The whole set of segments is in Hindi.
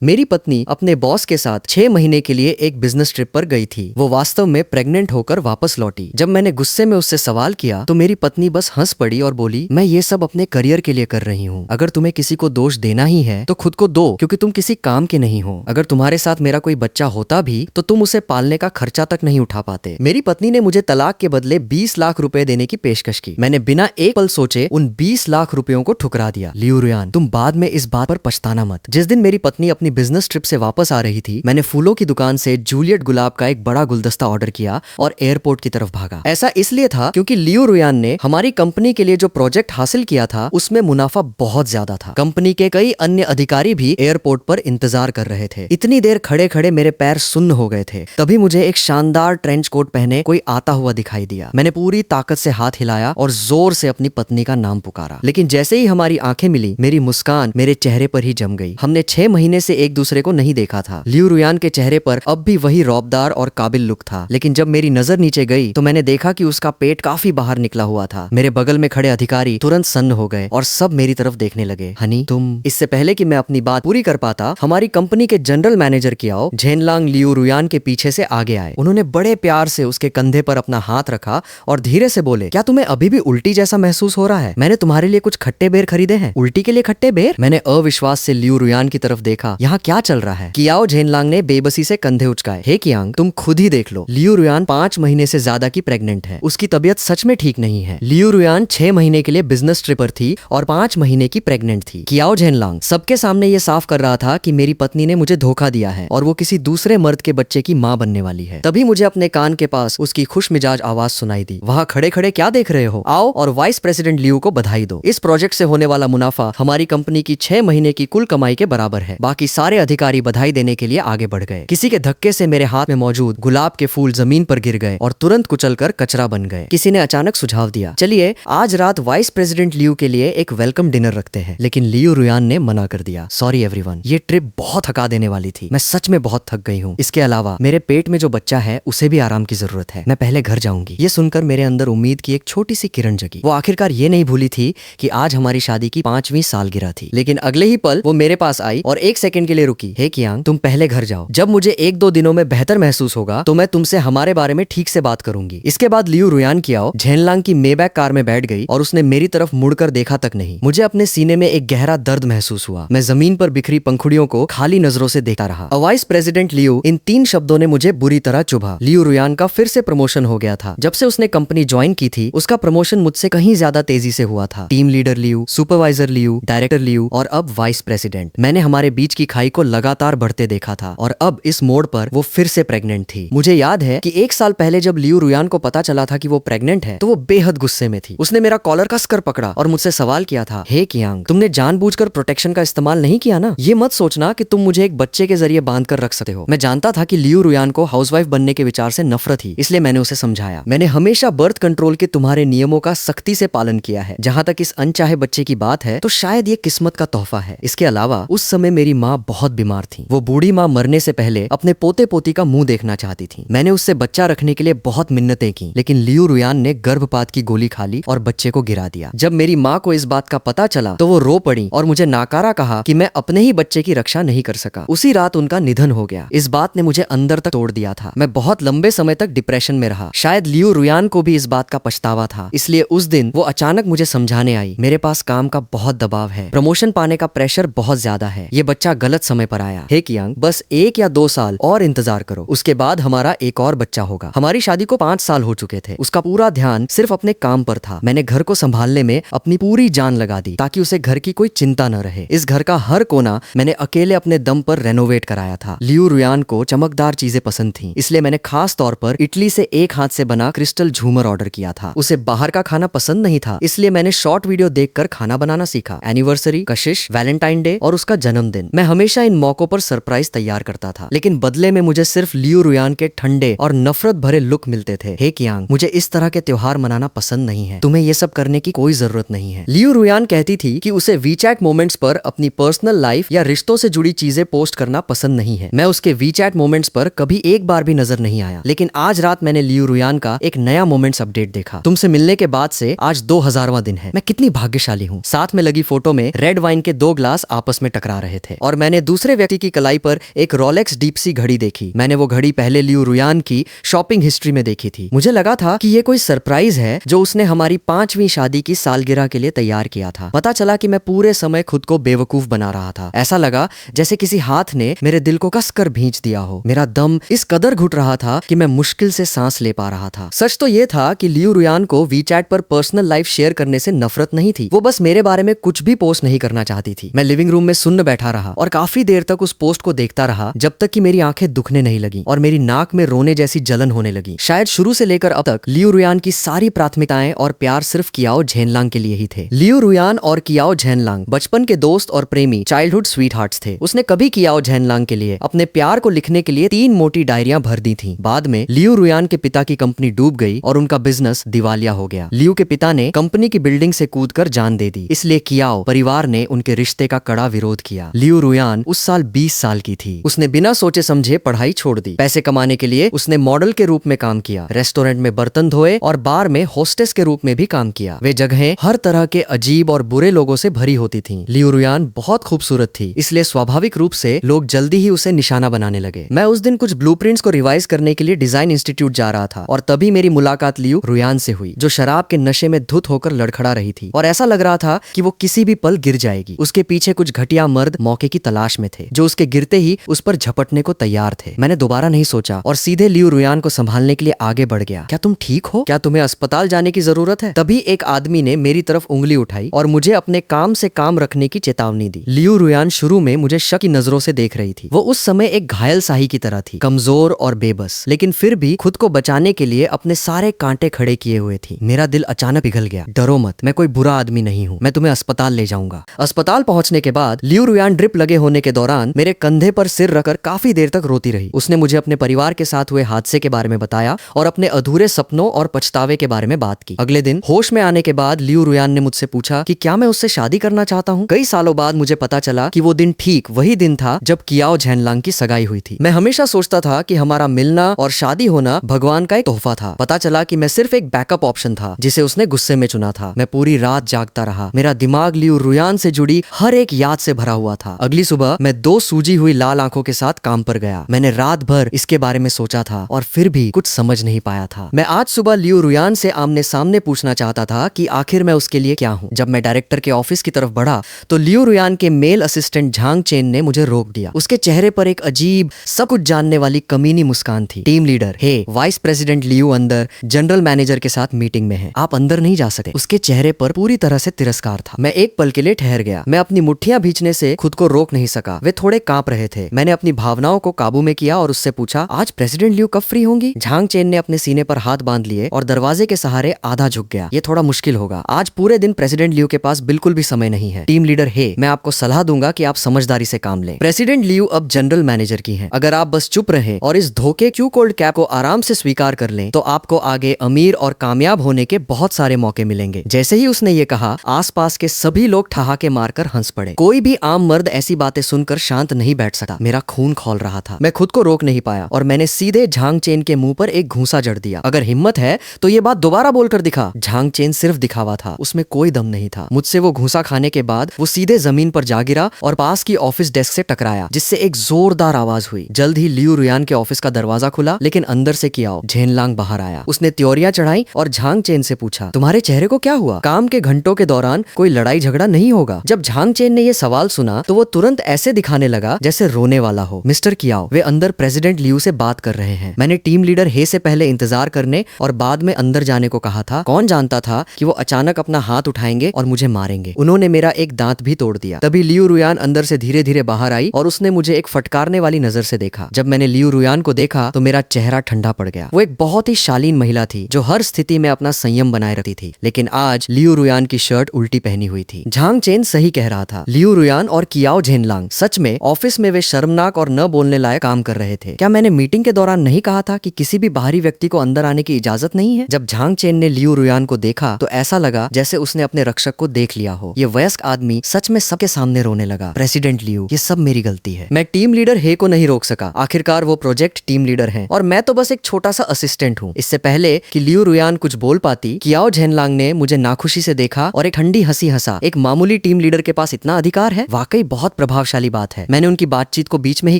मेरी पत्नी अपने बॉस के साथ 6 महीने के लिए एक बिजनेस ट्रिप पर गई थी। वो वास्तव में प्रेग्नेंट होकर वापस लौटी। जब मैंने गुस्से में उससे सवाल किया तो मेरी पत्नी बस हंस पड़ी और बोली, मैं ये सब अपने करियर के लिए कर रही हूँ। अगर तुम्हें किसी को दोष देना ही है तो खुद को दो, क्योंकि तुम किसी काम के नहीं हो। अगर तुम्हारे साथ मेरा कोई बच्चा होता भी तो तुम उसे पालने का खर्चा तक नहीं उठा पाते। मेरी पत्नी ने मुझे तलाक के बदले 20 लाख रुपए देने की पेशकश की। मैंने बिना एक पल सोचे उन 20 लाख रुपयों को ठुकरा दिया। लियू रुयान, तुम बाद में इस बात पर पछताना मत। जिस दिन मेरी पत्नी अपनी बिजनेस ट्रिप से वापस आ रही थी, मैंने फूलों की दुकान से जूलियट गुलाब का एक बड़ा गुलदस्ता ऑर्डर किया और एयरपोर्ट की तरफ भागा। ऐसा इसलिए था क्योंकि लियू रुयान ने हमारी कंपनी के लिए जो प्रोजेक्ट हासिल किया था उसमें मुनाफा बहुत ज्यादा था। कंपनी के कई अन्य अधिकारी भी एयरपोर्ट पर इंतजार कर रहे थे। इतनी देर खड़े खड़े मेरे पैर सुन्न हो गए थे। तभी मुझे एक शानदार ट्रेंच कोट पहने कोई आता हुआ दिखाई दिया। मैंने पूरी ताकत से हाथ हिलाया और जोर से अपनी पत्नी का नाम पुकारा। लेकिन जैसे ही हमारी आंखें मिली, मेरी मुस्कान मेरे चेहरे पर ही जम गई। हमने 6 महीने से एक दूसरे को नहीं देखा था। लियू रुयान के चेहरे पर अब भी वही रौबदार और काबिल लुक था, लेकिन जब मेरी नजर नीचे गई तो मैंने देखा कि उसका पेट काफी बाहर निकला हुआ था। मेरे बगल में खड़े अधिकारी तुरंत सन्न हो गए और सब मेरी तरफ देखने लगे। हनी, तुम। इससे पहले कि मैं अपनी बात पूरी कर पाता, हमारी कंपनी के जनरल मैनेजर कियाओ झेनलांग लियू रुयान के पीछे से आगे आए। उन्होंने बड़े प्यार से उसके कंधे पर अपना हाथ रखा और धीरे से बोले, क्या तुम्हें अभी भी उल्टी जैसा महसूस हो रहा है? मैंने तुम्हारे लिए कुछ खट्टे बेर खरीदे हैं। उल्टी के लिए खट्टे बेर? मैंने अविश्वास से लियू रुयान की तरफ देखा। यहाँ क्या चल रहा है? कियाओ झेनलांग ने बेबसी से कंधे उचकाए। हे कियांग, तुम खुद ही देख लो। लियू रुयान 5 महीने से ज्यादा की प्रेग्नेंट है। उसकी तबीयत सच में ठीक नहीं है। लियू रुयान 6 महीने के लिए बिजनेस ट्रिप पर थी और 5 महीने की प्रेग्नेंट थी। कियाओ झेनलांग सबके सामने ये साफ कर रहा था कि मेरी पत्नी ने मुझे धोखा दिया है और वो किसी दूसरे मर्द के बच्चे की माँ बनने वाली है। तभी मुझे अपने कान के पास उसकी खुश मिजाज आवाज सुनाई दी, वहाँ खड़े खड़े क्या देख रहे हो? आओ और वाइस प्रेसिडेंट लियू को बधाई दो। इस प्रोजेक्ट से होने वाला मुनाफा हमारी कंपनी की 6 महीने की कुल कमाई के बराबर है। बाकी सारे अधिकारी बधाई देने के लिए आगे बढ़ गए। किसी के धक्के से मेरे हाथ में मौजूद गुलाब के फूल जमीन पर गिर गए और तुरंत कुचलकर कचरा बन गए। किसी ने अचानक सुझाव दिया, चलिए आज रात वाइस प्रेसिडेंट लियू के लिए एक वेलकम डिनर रखते हैं। लेकिन लियू रुयान ने मना कर दिया। सॉरी एवरीवन, ये ट्रिप बहुत थका देने वाली थी। मैं सच में बहुत थक गई हूँ। इसके अलावा मेरे पेट में जो बच्चा है उसे भी आराम की जरूरत है। मैं पहले घर जाऊंगी। ये सुनकर मेरे अंदर उम्मीद की एक छोटी सी किरण जगी। वो आखिरकार ये नहीं भूली थी कि आज हमारी शादी की 5वीं सालगिरह थी। लेकिन अगले ही पल वो मेरे पास आई और 1 सेकंड के लिए रुकी। हे कियांग, तुम पहले घर जाओ। जब मुझे 1-2 दिनों में बेहतर महसूस होगा तो मैं तुमसे हमारे बारे में ठीक से बात करूंगी। इसके बाद लियू रुयान कियाओ झेनलांग की मेबैक कार में बैठ गई और उसने मेरी तरफ मुड़कर देखा तक नहीं। मुझे अपने सीने में एक गहरा दर्द महसूस हुआ। मैं जमीन पर बिखरी पंखुड़ियों को खाली नजरों से देखता रहा। वाइस प्रेसिडेंट लियू, इन 3 शब्दों ने मुझे बुरी तरह चुभा। लियू रुयान का फिर से प्रमोशन हो गया था। जब से उसने कंपनी ज्वाइन की थी उसका प्रमोशन मुझसे कहीं ज्यादा तेजी से हुआ था। Team leader Liu, supervisor Liu, director Liu और अब वाइस प्रेसिडेंट। मैंने हमारे बीच की खाई को लगातार बढ़ते देखा था और अब इस मोड़ पर वो फिर से प्रेग्नेंट थी। मुझे याद है कि 1 साल पहले जब लियू रुयान को पता चला था कि वो प्रेग्नेंट है तो वो बेहद गुस्से में थी। उसने मेरा कॉलर कसकर पकड़ा और मुझसे सवाल किया था, हे कियांग, तुमने जानबूझकर प्रोटेक्शन का इस्तेमाल नहीं किया ना? ये मत सोचना कि तुम मुझे एक बच्चे के जरिए बांध कर रख सकते हो। मैं जानता था कि लियू रुयान को हाउसवाइफ बनने के विचार से नफरत थी, इसलिए मैंने उसे समझाया। मैंने हमेशा बर्थ कंट्रोल के तुम्हारे नियमों का सख्ती से पालन किया है। जहाँ तक इस अनचाहे बच्चे की बात है तो शायद ये किस्मत का तोहफा है। इसके अलावा उस समय मेरी माँ बहुत बीमार थी। वो बूढ़ी माँ मरने से पहले अपने पोते पोती का मुंह देखना चाहती थी। मैंने उससे बच्चा रखने के लिए बहुत मिन्नतें की, लेकिन लियू रुयान ने गर्भपात की गोली खा ली और बच्चे को गिरा दिया। जब मेरी माँ को इस बात का पता चला तो वो रो पड़ी और मुझे नाकारा कहा कि मैं अपने ही बच्चे की रक्षा नहीं कर सका। उसी रात उनका निधन हो गया। इस बात ने मुझे अंदर तक तोड़ दिया था। मैं बहुत लंबे समय तक डिप्रेशन में रहा। शायद लियू रुयान को भी इस बात का पछतावा था, इसलिए उस दिन वो अचानक मुझे समझाने आई, मेरे पास काम का बहुत दबाव है, प्रमोशन पाने का प्रेशर बहुत ज्यादा है, ये बच्चा गलत समय पर आया। हे कियांग, बस 1 या 2 साल और इंतजार करो, उसके बाद हमारा एक और बच्चा होगा। हमारी शादी को 5 साल हो चुके थे। उसका पूरा ध्यान सिर्फ अपने काम पर था। मैंने घर को संभालने में अपनी पूरी जान लगा दी ताकि उसे घर की कोई चिंता न रहे। इस घर का हर कोना मैंने अकेले अपने दम पर रेनोवेट कराया था। लियू रुयान को चमकदार चीजें पसंद थी, इसलिए मैंने खास तौर पर इटली से एक हाथ से बना क्रिस्टल झूमर ऑर्डर किया था। उसे बाहर का खाना पसंद नहीं था, इसलिए मैंने शॉर्ट वीडियो देखकर खाना बनाना सीखा। एनिवर्सरी, कशिश, वैलेंटाइन डे और उसका जन्मदिन, मैं हमेशा इन मौकों पर सरप्राइज तैयार करता था, लेकिन बदले में मुझे सिर्फ लियू रुयान के ठंडे और नफरत भरे लुक मिलते थे। हे कियांग, मुझे इस तरह के त्योहार मनाना पसंद नहीं है। तुम्हें ये सब करने की कोई जरूरत नहीं है। लियू रुयान कहती थी कि उसे वीचैट मोमेंट्स पर अपनी पर्सनल लाइफ या रिश्तों से जुड़ी चीजें पोस्ट करना पसंद नहीं है। मैं उसके वीचैट मोमेंट्स पर कभी एक बार भी नजर नहीं आया, लेकिन आज रात मैंने लियू रुयान का एक नया मोमेंट्स अपडेट देखा। तुमसे मिलने के बाद से आज 2000वां दिन है। मैं कितनी भाग्यशाली हूँ। साथ में लगी फोटो में रेड वाइन के 2 ग्लास आपस में टकरा रहे थे और मैंने मैंने दूसरे व्यक्ति की कलाई पर एक रोलेक्स डीप सी घड़ी देखी। मैंने वो घड़ी पहले लियू रुयान की शॉपिंग हिस्ट्री में देखी थी। मुझे लगा था कि ये कोई सरप्राइज है जो उसने हमारी 5वीं शादी की सालगिरह के लिए तैयार किया था। पता चला कि मैं पूरे समय खुद को बेवकूफ बना रहा था। ऐसा लगा जैसे किसी हाथ ने मेरे दिल को कसकर भींच दिया हो। मेरा दम इस कदर घुट रहा था कि मैं मुश्किल से सांस ले पा रहा था। सच तो ये था कि लियू रुयान को वीचैट पर पर्सनल लाइफ शेयर करने से नफरत नहीं थी। वो बस मेरे बारे में कुछ भी पोस्ट नहीं करना चाहती थी। मैं लिविंग रूम में सुन्न बैठा रहा और काफी देर तक उस पोस्ट को देखता रहा, जब तक कि मेरी आंखें दुखने नहीं लगी और मेरी नाक में रोने जैसी जलन होने लगी। शायद शुरू से लेकर अब तक लियू रुयान की सारी प्राथमिकताएं और प्यार सिर्फ कियाओ झेनलांग के लिए ही थे। लियू रुयान और कियाओ झेनलांग बचपन के दोस्त और प्रेमी चाइल्डहुड स्वीटहार्ट्स थे। उसने कभी कियाओ झेनलांग के लिए अपने प्यार को लिखने के लिए 3 मोटी डायरियां भर दी थीं। बाद में लियू रुयान के पिता की कंपनी डूब गई और उनका बिजनेस दिवालिया हो गया। लियू के पिता ने कंपनी की बिल्डिंग से कूदकर जान दे दी, इसलिए कियाओ परिवार ने उनके रिश्ते का कड़ा विरोध किया। लियू रुयान उस साल 20 साल की थी। उसने बिना सोचे समझे पढ़ाई छोड़ दी। पैसे कमाने के लिए उसने मॉडल के रूप में काम किया, रेस्टोरेंट में बर्तन धोए और बार में होस्टेस के रूप में भी काम किया। वे जगहें हर तरह के अजीब और बुरे लोगों से भरी होती थीं। लियू रुयान बहुत खूबसूरत थी, इसलिए स्वाभाविक रूप से लोग जल्दी ही उसे निशाना बनाने लगे। मैं उस दिन कुछ ब्लूप्रिंट्स को रिवाइज करने के लिए डिजाइन इंस्टीट्यूट जा रहा था और तभी मेरी मुलाकात लियू रुयान से हुई, जो शराब के नशे में धुत होकर लड़खड़ा रही थी और ऐसा लग रहा था कि वो किसी भी पल गिर जाएगी। उसके पीछे कुछ घटिया मर्द मौके की तलाश में थे, जो उसके गिरते ही उस पर झपटने को तैयार थे। मैंने दोबारा नहीं सोचा और सीधे लियू रुयान को संभालने के लिए आगे बढ़ गया। क्या तुम ठीक हो? क्या तुम्हें अस्पताल जाने की जरूरत है? तभी एक आदमी ने मेरी तरफ उंगली उठाई और मुझे अपने काम से काम रखने की चेतावनी दी। लियू रुयान शुरू में मुझे शक की नजरों से देख रही थी। वो उस समय एक घायल शाही की तरह थी, कमजोर और बेबस, लेकिन फिर भी खुद को बचाने के लिए अपने सारे कांटे खड़े किए हुए थी। मेरा दिल अचानक पिघल गया। डरो मत, मैं कोई बुरा आदमी नहीं हूँ, मैं तुम्हें अस्पताल ले जाऊंगा। अस्पताल पहुंचने के बाद लियू रुयान ड्रिप लगे होने के दौरान मेरे कंधे पर सिर रखकर काफी देर तक रोती रही। उसने मुझे अपने परिवार के साथ हुए हादसे के बारे में बताया और अपने अधूरे सपनों और पछतावे के बारे में बात की। अगले दिन होश में आने के बाद लियू रुयान ने मुझसे पूछा कि क्या मैं उससे शादी करना चाहता हूँ। कई सालों बाद मुझे पता चला कि वो दिन ठीक वही दिन था जब कियाओ झेनलांग की सगाई हुई थी। मैं हमेशा सोचता था कि हमारा मिलना और शादी होना भगवान का एक तोहफा था। पता चला कि मैं सिर्फ एक बैकअप ऑप्शन था जिसे उसने गुस्से में चुना था। मैं पूरी रात जागता रहा। मेरा दिमाग लियू रुयान से जुड़ी हर एक याद से भरा हुआ था। अगली सुबह मैं 2 सूजी हुई लाल आंखों के साथ काम पर गया। मैंने रात भर इसके बारे में सोचा था और फिर भी कुछ समझ नहीं पाया था। मैं आज सुबह लियू रुयान से आमने सामने पूछना चाहता था कि आखिर मैं उसके लिए क्या हूँ। जब मैं डायरेक्टर के ऑफिस की तरफ बढ़ा तो लियू रुयान के मेल असिस्टेंट झांग चेन ने मुझे रोक दिया। उसके चेहरे पर एक अजीब सब कुछ जानने वाली कमीनी मुस्कान थी। टीम लीडर, हे वाइस प्रेसिडेंट लियू अंदर जनरल मैनेजर के साथ मीटिंग में है, आप अंदर नहीं जा सकते। उसके चेहरे पर पूरी तरह से तिरस्कार था। मैं एक पल के लिए ठहर गया। मैं अपनी मुट्ठियां भींचने से खुद को रोक नहीं सका। वे थोड़े कांप रहे थे। मैंने अपनी भावनाओं को काबू में किया और उससे पूछा, आज प्रेसिडेंट लियू कब फ्री होंगी? झांग चेन ने अपने सीने पर हाथ बांध लिए और दरवाजे के सहारे आधा झुक गया। ये थोड़ा मुश्किल होगा, आज पूरे दिन प्रेसिडेंट लियू के पास बिल्कुल भी समय नहीं है। टीम लीडर, हे मैं आपको सलाह दूंगा कि आप समझदारी से काम लें। प्रेसिडेंट लियू अब जनरल मैनेजर की हैं। अगर आप बस चुप रहे और इस धोखे क्यू कोल्ड कैप को आराम से स्वीकार कर लें तो आपको आगे अमीर और कामयाब होने के बहुत सारे मौके मिलेंगे। जैसे ही उसने ये कहा, आसपास के सभी लोग ठहाके मारकर हंस पड़े। कोई भी आम मर्द ऐसी बातें सुनकर शांत नहीं बैठ सकता। मेरा खून खौल रहा था। मैं खुद को रोक नहीं पाया और मैंने सीधे झांग चेन के मुंह पर एक घूंसा जड़ दिया। अगर हिम्मत है तो ये बात दोबारा बोलकर दिखा। झांग चेन सिर्फ दिखावा था, उसमें कोई दम नहीं था। मुझसे वो घूंसा खाने के बाद वो सीधे जमीन पर जा गिरा और पास की ऑफिस डेस्क से टकराया, जिससे एक जोरदार आवाज हुई। जल्द ही लियू रुयान के ऑफिस का दरवाजा खुला, लेकिन अंदर से कियाओ झेनलांग बाहर आया। उसने त्योरियां चढ़ाई और झांग चेन से पूछा, तुम्हारे चेहरे को क्या हुआ? काम के घंटों के दौरान कोई लड़ाई झगड़ा नहीं होगा? जब झांग चेन ने ये सवाल सुना तो वो तुरंत ऐसे दिखाने लगा जैसे रोने वाला हो। मिस्टर कियाओ, वे अंदर प्रेसिडेंट लियू से बात कर रहे हैं। मैंने टीम लीडर हे से पहले इंतजार करने और बाद में अंदर जाने को कहा था। कौन जानता था कि वो अचानक अपना हाथ उठाएंगे और मुझे मारेंगे। उन्होंने मेरा एक दांत भी तोड़ दिया। तभी लियू रुयान अंदर से धीरे धीरे बाहर आई और उसने मुझे एक फटकारने वाली नजर से देखा। जब मैंने लियू रुयान को देखा तो मेरा चेहरा ठंडा पड़ गया। वो एक बहुत ही शालीन महिला थी जो हर स्थिति में अपना संयम बनाए रखती थी, लेकिन आज लियू रुयान की शर्ट उल्टी पहनी हुई थी। झांग चेन सही कह रहा था। लियू रुयान और कियाओ झेनलांग सच में ऑफिस में वे शर्मनाक और न बोलने लायक काम कर रहे थे। क्या मैंने मीटिंग के दौरान नहीं कहा था कि किसी भी बाहरी व्यक्ति को अंदर आने की इजाजत नहीं है? जब झांग चेन ने लियू रुयान को देखा तो ऐसा लगा जैसे उसने अपने रक्षक को देख लिया हो। ये वयस्क आदमी सच में सबके सामने रोने लगा। प्रेसिडेंट लियू, ये सब मेरी गलती है। मैं टीम लीडर हे को नहीं रोक सका। आखिरकार वो प्रोजेक्ट टीम लीडर हैं और मैं तो बस एक छोटा सा असिस्टेंट हूँ। इससे पहले कि लियू रुयान कुछ बोल पाती, कियाओ झेनलांग ने मुझे नाखुशी से देखा और एक ठंडी हंसी हंसा। एक मामूली टीम लीडर के पास इतना अधिकार है? वाकई बहुत प्रभाव प्रभावशाली बात है। मैंने उनकी बातचीत को बीच में ही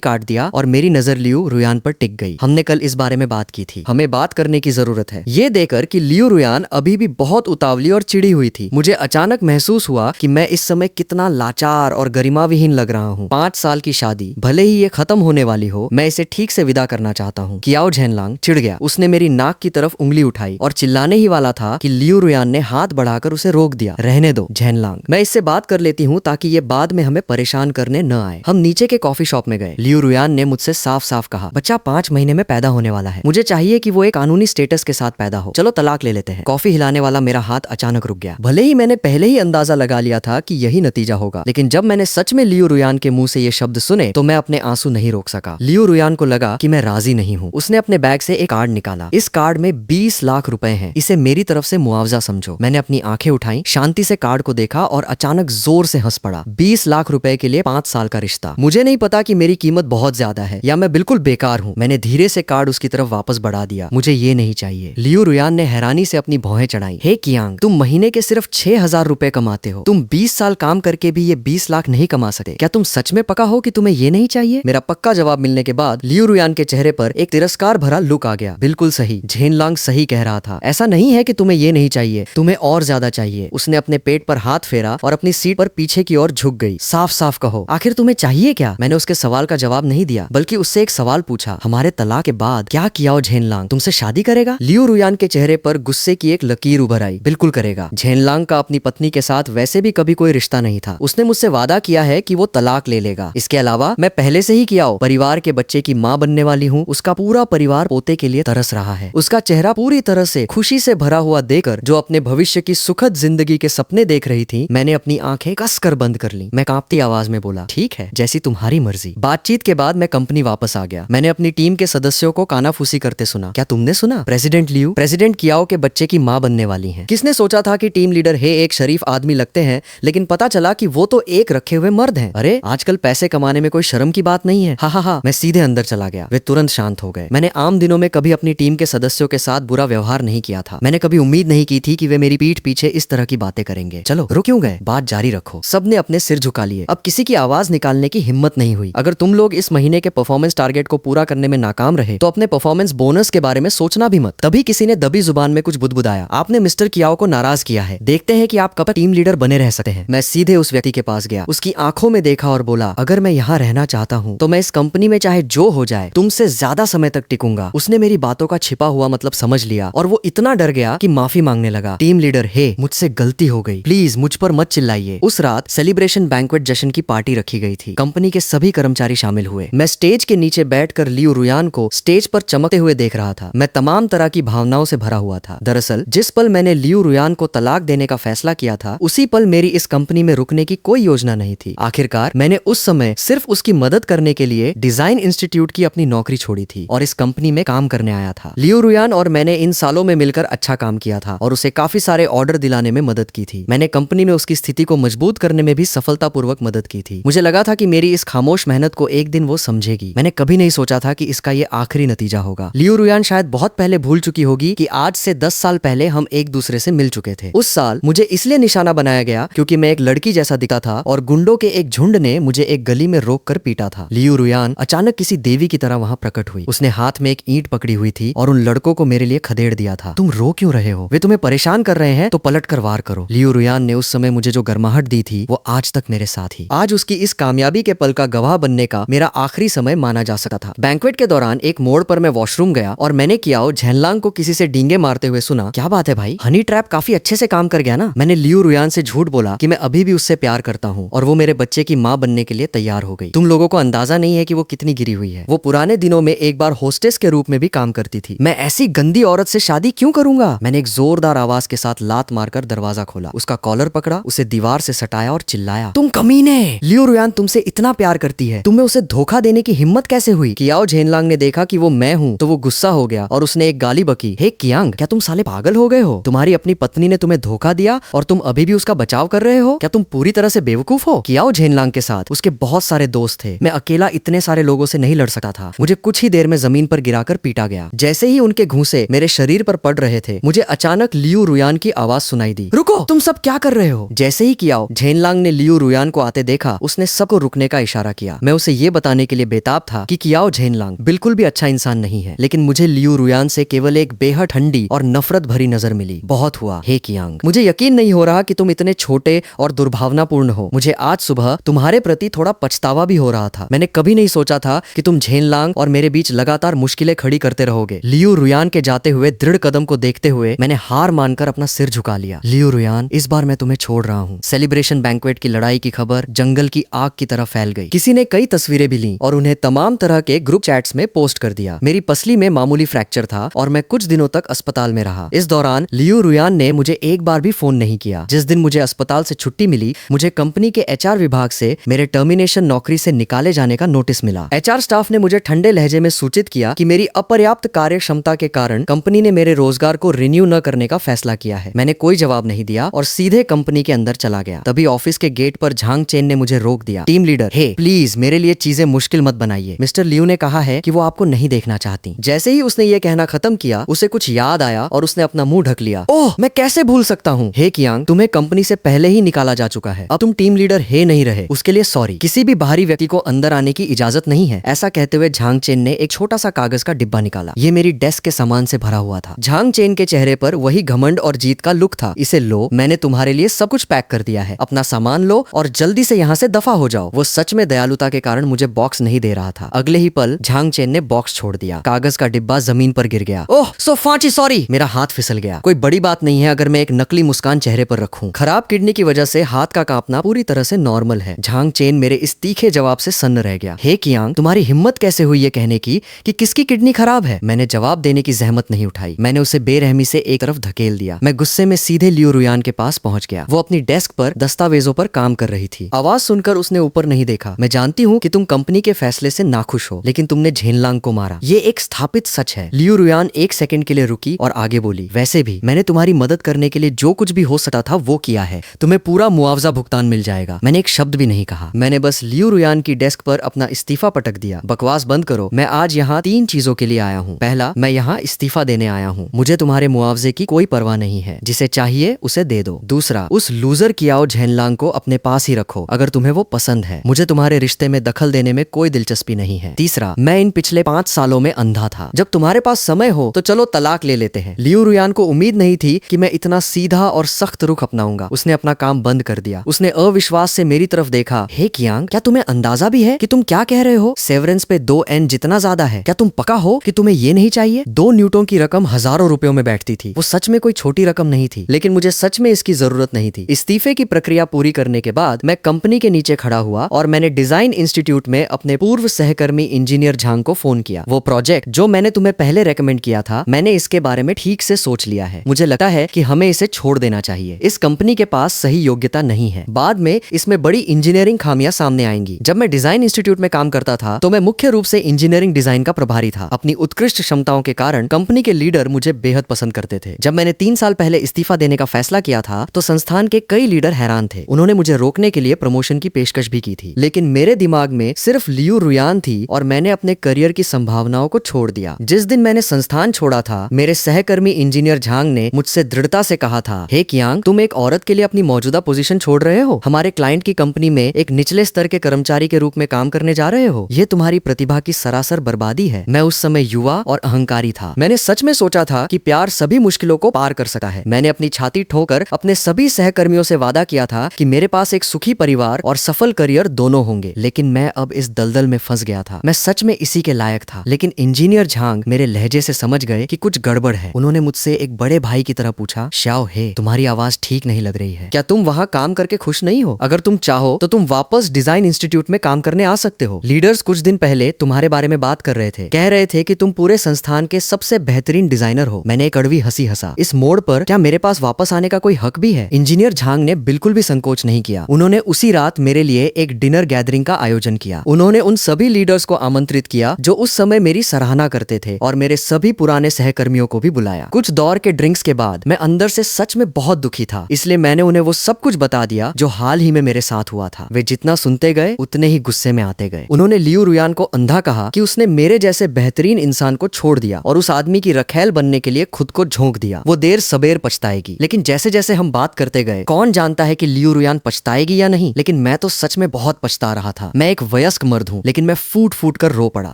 काट दिया और मेरी नजर लियू रुयान पर टिक गई। हमने कल इस बारे में बात की थी, हमें बात करने की जरूरत है। ये देखकर कि लियू रुयान अभी भी बहुत उतावली और चिड़ी हुई थी, मुझे अचानक महसूस हुआ कि मैं इस समय कितना लाचार और गरिमा विहीन लग रहा हूँ। 5 साल की शादी, भले ही ये खत्म होने वाली हो, मैं इसे ठीक से विदा करना चाहता हूँ। कियाओ झेनलांग चिढ़ गया। उसने मेरी नाक की तरफ उंगली उठाई और चिल्लाने ही वाला था कि लियू रुयान ने हाथ बढ़ाकर उसे रोक दिया। रहने दो झेनलांग, मैं इससे बात कर लेती हूँ ताकि ये बाद में हमें परेशान करने न आए। हम नीचे के कॉफी शॉप में गए। लियू रुयान ने मुझसे साफ साफ कहा, बच्चा 5 महीने में पैदा होने वाला है, मुझे चाहिए कि वो एक कानूनी स्टेटस के साथ पैदा हो। चलो तलाक ले लेते हैं। कॉफी हिलाने वाला मेरा हाथ अचानक रुक गया। भले ही मैंने पहले ही अंदाजा लगा लिया था कि यही नतीजा होगा, लेकिन जब मैंने सच में लियू रुयान के मुंह से ये शब्द सुने तो मैं अपने आंसू नहीं रोक सका। लियू रुयान को लगा कि मैं राजी नहीं हूँ। उसने अपने बैग से एक कार्ड निकाला। इस कार्ड में 20 लाख रुपए हैं। इसे मेरी तरफ से मुआवजा समझो। मैंने अपनी आंखें उठाई, शांति से कार्ड को देखा और अचानक जोर से हंस पड़ा। 20 लाख रुपए के लिए 5 साल का रिश्ता। मुझे नहीं पता कि मेरी कीमत बहुत ज्यादा है या मैं बिल्कुल बेकार हूँ। मैंने धीरे से कार्ड उसकी तरफ वापस बढ़ा दिया। मुझे ये नहीं चाहिए। लियू रुयान ने हैरानी से अपनी भौहें चढ़ाई। हे कियांग, तुम महीने के सिर्फ 6,000 रुपए कमाते हो। तुम 20 साल काम करके भी ये 20 लाख नहीं कमा सकते। क्या तुम सच में पक्का हो कि तुम्हें ये नहीं चाहिए? मेरा पक्का जवाब मिलने के बाद लियू रुयान के चेहरे पर एक तिरस्कार भरा लुक आ गया। बिल्कुल सही, झेनलांग सही कह रहा था। ऐसा नहीं है कि तुम्हें ये नहीं चाहिए, तुम्हें और ज्यादा चाहिए। उसने अपने पेट पर हाथ फेरा और अपनी सीट पर पीछे की ओर झुक गई। साफ साफ कहो, आखिर तुम्हें चाहिए क्या? मैंने उसके सवाल का जवाब नहीं दिया, बल्कि उससे एक सवाल पूछा। हमारे तलाक के बाद क्या कियाओ झेनलांग तुमसे शादी करेगा? लियू रुयान के चेहरे पर गुस्से की एक लकीर उभर आई। बिल्कुल करेगा। झेनलांग का अपनी पत्नी के साथ वैसे भी कभी कोई रिश्ता नहीं था। उसने मुझसे वादा किया है कि वो तलाक ले लेगा। इसके अलावा मैं पहले से ही कियाओ परिवार के बच्चे की माँ बनने वाली हूँ। उसका पूरा परिवार पोते के लिए तरस रहा है। उसका चेहरा पूरी तरह से खुशी से भरा हुआ देखकर जो अपने भविष्य की सुखद जिंदगी के सपने देख रही थी, मैंने अपनी आंखें कसकर बंद कर ली। मैं कांपती आवाज में बोला, ठीक है, जैसी तुम्हारी मर्जी। बातचीत के बाद मैं कंपनी वापस आ गया। मैंने अपनी टीम के सदस्यों को कानाफूसी करते सुना। क्या तुमने सुना? प्रेसिडेंट लियू प्रेसिडेंट कियाओ के बच्चे की माँ बनने वाली है। किसने सोचा था कि टीम लीडर हे एक शरीफ आदमी लगते हैं, लेकिन पता चला कि वो तो एक रखे हुए मर्द हैं। अरे आजकल पैसे कमाने में कोई शर्म की बात नहीं है। हा। मैं सीधे अंदर चला गया। वे तुरंत शांत हो गए। मैंने आम दिनों में कभी अपनी टीम के सदस्यों के साथ बुरा व्यवहार नहीं किया था। मैंने कभी उम्मीद नहीं की थी कि वे मेरी पीठ पीछे इस तरह की बातें करेंगे। चलो रुक क्यों गए, बात जारी रखो। सबने अपने सिर झुका लिए। अब किसी की आवाज निकालने की हिम्मत नहीं हुई। अगर तुम लोग इस महीने के परफॉर्मेंस टारगेट को पूरा करने में नाकाम रहे तो अपने परफॉर्मेंस बोनस के बारे में सोचना भी मत। तभी किसी ने दबी जुबान में कुछ बुदबुदाया। आपने मिस्टर कियाओ को नाराज किया है। देखते हैं कि आप कब तक टीम लीडर बने रह सकते हैं। मैं सीधे उस व्यक्ति के पास गया, उसकी आंखों में देखा और बोला, अगर मैं यहाँ रहना चाहता हूँ तो मैं इस कंपनी में चाहे जो हो जाए तुमसे ज्यादा समय तक टिकूंगा। उसने मेरी बातों का छिपा हुआ मतलब समझ लिया और वो इतना डर गया कि माफी मांगने लगा। टीम लीडर, हे मुझसे गलती हो गई, प्लीज मुझ पर मत चिल्लाइए। उस रात सेलिब्रेशन बैंक्वेट जश्न की पार्टी रखी गई थी। कंपनी के सभी कर्मचारी शामिल हुए। मैं स्टेज के नीचे बैठकर लियू रुयान को स्टेज पर चमकते हुए देख रहा था। मैं तमाम तरह की भावनाओं से भरा हुआ था। दरअसल जिस पल मैंने लियू रुयान को तलाक देने का फैसला किया था, उसी पल मेरी इस कंपनी में रुकने की कोई योजना नहीं थी। आखिरकार मैंने उस समय सिर्फ उसकी मदद करने के लिए डिजाइन इंस्टीट्यूट की अपनी नौकरी छोड़ी थी और इस कंपनी में काम करने आया था। लियू रुयान और मैंने इन सालों में मिलकर अच्छा काम किया था और उसे काफी सारे ऑर्डर दिलाने में मदद की थी। मैंने कंपनी में उसकी स्थिति को मजबूत करने में भी सफलतापूर्वक मदद की थी। मुझे लगा था कि मेरी इस खामोश मेहनत को एक दिन वो समझेगी। मैंने कभी नहीं सोचा था कि इसका ये आखिरी नतीजा होगा। लियू रुयान शायद बहुत पहले भूल चुकी होगी कि आज से 10 साल पहले हम एक दूसरे से मिल चुके थे। उस साल मुझे इसलिए निशाना बनाया गया क्योंकि मैं एक लड़की जैसा दिखता था और गुंडों के एक झुंड ने मुझे एक गली में रोक कर पीटा था। लियू रुयान अचानक किसी देवी की तरह वहां प्रकट हुई। उसने हाथ में एक ईंट पकड़ी हुई थी और उन लड़कों को मेरे लिए खदेड़ दिया था। तुम रो क्यों रहे हो? वे तुम्हें परेशान कर रहे हैं तो पलट कर वार करो। लियू रुयान ने उस समय मुझे जो गर्माहट दी थी वो आज तक मेरे साथ ही। आज उसकी इस कामयाबी के पल का गवाह बनने का मेरा आखिरी समय माना जा सकता था। बैंक्वेट के दौरान एक मोड़ पर मैं वॉशरूम गया और मैंने कियाओ झेनलांग को किसी से डींगे मारते हुए सुना। क्या बात है भाई, हनी ट्रैप काफी अच्छे से काम कर गया ना? मैंने लियू रुयान से झूठ बोला कि मैं अभी भी उससे प्यार करता हूँ और वो मेरे बच्चे की माँ बनने के लिए तैयार हो गई। तुम लोगों को अंदाजा नहीं है कि वो कितनी गिरी हुई है। वो पुराने दिनों में एक बार होस्टेस के रूप में भी काम करती थी। मैं ऐसी गंदी औरत से शादी क्यों करूंगा? मैंने एक जोरदार आवाज के साथ लात मारकर दरवाजा खोला, उसका कॉलर पकड़ा, उसे दीवार से सटाया और चिल्लाया, तुम कमीने! लियू रुयान तुमसे इतना प्यार करती है, तुम्हें उसे धोखा देने की हिम्मत कैसे हुई? कियाओ झेनलांग ने देखा कि वो मैं हूँ तो वो गुस्सा हो गया और उसने एक गाली बकी, हे कियांग, क्या तुम साले पागल हो गए हो? तुम्हारी अपनी पत्नी ने तुम्हें धोखा दिया और तुम अभी भी उसका बचाव कर रहे हो? क्या तुम पूरी तरह से बेवकूफ हो? कियाओ झेनलांग के साथ उसके बहुत सारे दोस्त थे। मैं अकेला इतने सारे लोगों से नहीं लड़ सकता था। मुझे कुछ ही देर में जमीन पर गिराकर पीटा गया। जैसे ही उनके घूंसे मेरे शरीर पर पड़ रहे थे, मुझे अचानक लियू रुयान की आवाज सुनाई दी, रुको, तुम सब क्या कर रहे हो? जैसे ही कियाओ झेनलांग ने लियू रुयान को आते देखा, उसने सबको रुकने का इशारा किया। मैं उसे ये बताने के लिए बेताब था कि कियाओ झेनलांग बिल्कुल भी अच्छा इंसान नहीं है, लेकिन मुझे लियू रुयान से केवल एक बेहद ठंडी और नफरत भरी नजर मिली। बहुत हुआ हे कियांग, मुझे यकीन नहीं हो रहा कि तुम इतने छोटे और दुर्भावनापूर्ण हो। मुझे आज सुबह तुम्हारे प्रति थोड़ा पछतावा भी हो रहा था। मैंने कभी नहीं सोचा था कि तुम झेनलांग और मेरे बीच लगातार मुश्किलें खड़ी करते रहोगे। लियू रुयान के जाते हुए दृढ़ कदम को देखते हुए मैंने हार मानकर अपना सिर झुका लिया। लियू रुयान, इस बार मैं तुम्हें छोड़ रहा हूँ। सेलिब्रेशन बैंक्वेट की लड़ाई की खबर जंगल की आग की तरह फैल गई। किसी ने कई तस्वीरें भी ली और उन्हें तमाम तरह के ग्रुप चैट्स में पोस्ट कर दिया। मेरी पसली में मामूली फ्रैक्चर था और मैं कुछ दिनों तक अस्पताल में रहा। इस दौरान लियू रुयान ने मुझे एक बार भी फोन नहीं किया। जिस दिन मुझे अस्पताल से छुट्टी मिली, मुझे कंपनी के एचआर विभाग से मेरे टर्मिनेशन नौकरी से निकाले जाने का नोटिस मिला। एचआर स्टाफ ने मुझे ठंडे लहजे में सूचित किया कि मेरी अपर्याप्त कार्य क्षमता के कारण कंपनी ने मेरे रोजगार को रिन्यू न करने का फैसला किया है। मैंने कोई जवाब नहीं दिया और सीधे कंपनी के अंदर चला गया। तभी ऑफिस के गेट पर झांग चेन ने मुझे रोक दिया। टीम लीडर, हे प्लीज मेरे लिए चीजें मुश्किल मत बनाइए। मिस्टर लियू ने कहा है कि वो आपको नहीं देखना चाहती। जैसे ही उसने ये कहना खत्म किया, उसे कुछ याद आया और उसने अपना मुंह ढक लिया। ओह, मैं कैसे भूल सकता हूँ। हे कियांग, तुम्हें कंपनी से पहले ही निकाला जा चुका है। अब तुम टीम लीडर हे नहीं रहे, उसके लिए सॉरी। किसी भी बाहरी व्यक्ति को अंदर आने की इजाजत नहीं है। ऐसा कहते हुए झांग चेन ने एक छोटा सा कागज का डिब्बा निकाला। ये मेरी डेस्क के सामान से भरा हुआ था। झांग चेन के चेहरे पर वही घमंड और जीत का लुक था। इसे लो, मैंने तुम्हारे लिए सब कुछ पैक कर दिया है। अपना सामान लो और जल्दी से यहाँ से दफा हो जाओ। वो सच में दयालुता के कारण मुझे बॉक्स नहीं दे रहा था। अगले ही पल झांग चेन ने बॉक्स छोड़ दिया। कागज का डिब्बा जमीन पर गिर गया। ओह सो फाची सॉरी, मेरा हाथ फिसल गया। कोई बड़ी बात नहीं है अगर मैं एक नकली मुस्कान चेहरे पर रखूं। खराब किडनी की वजह से हाथ का कांपना पूरी तरह से नॉर्मल है। झांग चेन मेरे इस तीखे जवाब से सन्न रह गया। हे कियांग, तुम्हारी हिम्मत कैसे हुई ये कहने की कि किसकी किडनी खराब है? मैंने जवाब देने की जहमत नहीं उठाई। मैंने उसे बेरहमी से एक तरफ धकेल दिया। मैं गुस्से में सीधे लियू रुयान के पास पहुंच गया। वो अपनी डेस्क पर दस्तावेजों पर काम कर रही थी। आवाज सुनकर उसने ऊपर नहीं देखा। मैं जानती हूँ कि तुम कंपनी के फैसले से नाखुश हो, लेकिन तुमने झेनलांग को मारा। ये एक स्थापित सच है। लियू रुयान एक सेकंड के लिए रुकी और आगे बोली, वैसे भी मैंने तुम्हारी मदद करने के लिए जो कुछ भी हो सकता था वो किया है। तुम्हें पूरा मुआवजा भुगतान मिल जाएगा। मैंने एक शब्द भी नहीं कहा। मैंने बस लियू रुयान की डेस्क पर अपना इस्तीफा पटक दिया। बकवास बंद करो। मैं आज यहाँ 3 चीजों के लिए आया हूँ। पहला, मैं यहाँ इस्तीफा देने आया हूँ। मुझे तुम्हारे मुआवजे की कोई परवाह नहीं है। जिसे चाहिए उसे दे दो। दूसरा, उस लूजर कियाओ झेनलांग को अपने पास ही रखो अगर तुम्हें वो पसंद है। मुझे तुम्हारे रिश्ते में दखल देने में कोई दिलचस्पी नहीं है। तीसरा, मैं इन पिछले 5 सालों में अंधा था। जब तुम्हारे पास समय हो तो चलो तलाक ले लेते हैं। लियू रुयान को उम्मीद नहीं थी कि मैं इतना सीधा और सख्त रुख अपनाऊंगा। उसने अपना काम बंद कर दिया। उसने अविश्वास से मेरी तरफ देखा। हे कियांग, क्या तुम्हें अंदाजा भी है कि तुम क्या कह रहे हो? सेवरेंस पे 2 N जितना ज्यादा है। क्या तुम पक्का हो कि तुम्हें ये नहीं चाहिए? 2 न्यूटन की रकम हजारों रुपयों में बैठती थी। वो सच में कोई छोटी रकम नहीं थी, लेकिन मुझे सच में इसकी जरूरत नहीं थी। इस्तीफे की प्रक्रिया पूरी करने के बाद मैं कंपनी के नीचे खड़ा हुआ और मैंने डिजाइन इंस्टीट्यूट में अपने पूर्व सहकर्मी इंजीनियर झांग को फोन किया। वो प्रोजेक्ट जो मैंने तुम्हें पहले रेकमेंड किया था, मैंने इसके बारे में ठीक से सोच लिया है। मुझे लगता है कि हमें इसे छोड़ देना चाहिए। इस कंपनी के पास सही योग्यता नहीं है। बाद में इसमें बड़ी इंजीनियरिंग खामियां सामने आएंगी। जब मैं डिजाइन इंस्टीट्यूट में काम करता था तो मैं मुख्य रूप से इंजीनियरिंग डिजाइन का प्रभारी था। अपनी उत्कृष्ट क्षमताओं के कारण कंपनी के लीडर मुझे बेहद पसंद करते थे। जब मैंने 3 साल पहले इस्तीफा देने का फैसला किया था तो संस्थान के कई लीडर हैरान थे। उन्होंने मुझे रोकने के लिए प्रमोशन की पेशकश भी की थी, लेकिन मेरे दिमाग में सिर्फ लियू रुयान थी और मैंने अपने करियर की संभावनाओं को छोड़ दिया। जिस दिन मैंने संस्थान छोड़ा था, मेरे सहकर्मी इंजीनियर झांग ने मुझसे दृढ़ता से कहा था, हे कियांग, तुम एक औरत के लिए अपनी मौजूदा पोजीशन छोड़ रहे हो? हमारे क्लाइंट की कंपनी में एक निचले स्तर के कर्मचारी के रूप में काम करने जा रहे हो? ये तुम्हारी प्रतिभा की सरासर बर्बादी है। मैं उस समय युवा और अहंकारी था। मैंने सच में सोचा था कि प्यार सभी मुश्किलों को पार कर सकता है। मैंने अपनी छाती ठोकर अपने सभी सहकर्मियों से वादा किया था कि मेरे पास एक सुखी परिवार और सफल करियर दोनों होंगे, लेकिन मैं अब इस दलदल में फंस गया था। मैं सच में इसी के लायक था, लेकिन इंजीनियर झांग मेरे लहजे से समझ गए कि कुछ गड़बड़ है। उन्होंने मुझसे एक बड़े भाई की तरह पूछा, श्याओ हे, तुम्हारी आवाज ठीक नहीं लग रही है। क्या तुम वहाँ काम करके खुश नहीं हो? अगर तुम चाहो तो तुम वापस डिजाइन इंस्टीट्यूट में काम करने आ सकते हो। लीडर्स कुछ दिन पहले तुम्हारे बारे में बात कर रहे थे। कह रहे थे कि तुम पूरे संस्थान के सबसे बेहतरीन डिजाइनर हो। मैंने एक कड़वी हंसी हंसा। इस मोड़ पर क्या मेरे पास वापस आने का कोई हक भी है? इंजीनियर झांग ने बिल्कुल भी संकोच नहीं किया। उन्होंने उसी रात मेरे लिए एक डिनर गैदरिंग का आयोजन किया। उन्होंने उन सभी लीडर्स को आमंत्रित किया जो उस समय मेरी सराहना करते थे और मेरे सभी पुराने सहकर्मियों को भी बुलाया। कुछ दौर के ड्रिंक्स के बाद मैं अंदर से सच में बहुत दुखी था, इसलिए मैंने उन्हें वो सब कुछ बता दिया जो हाल ही में मेरे साथ हुआ था। वे जितना सुनते गए उतने ही गुस्से में आते गए। उन्होंने लियू रुयान को अंधा कहा कि उसने मेरे जैसे बेहतरीन इंसान को छोड़ दिया और उस आदमी की रखैल बनने के लिए खुद को झोंक दिया। वो देर सबेर पछताएगी। लेकिन जैसे जैसे हम बात करते गए, कौन जानता है कि लियू रुयान पछताएगी या नहीं, लेकिन मैं तो सच में बहुत पछता रहा था। मैं एक वयस्क मर्द हूँ, लेकिन मैं फूट फूट कर रो पड़ा।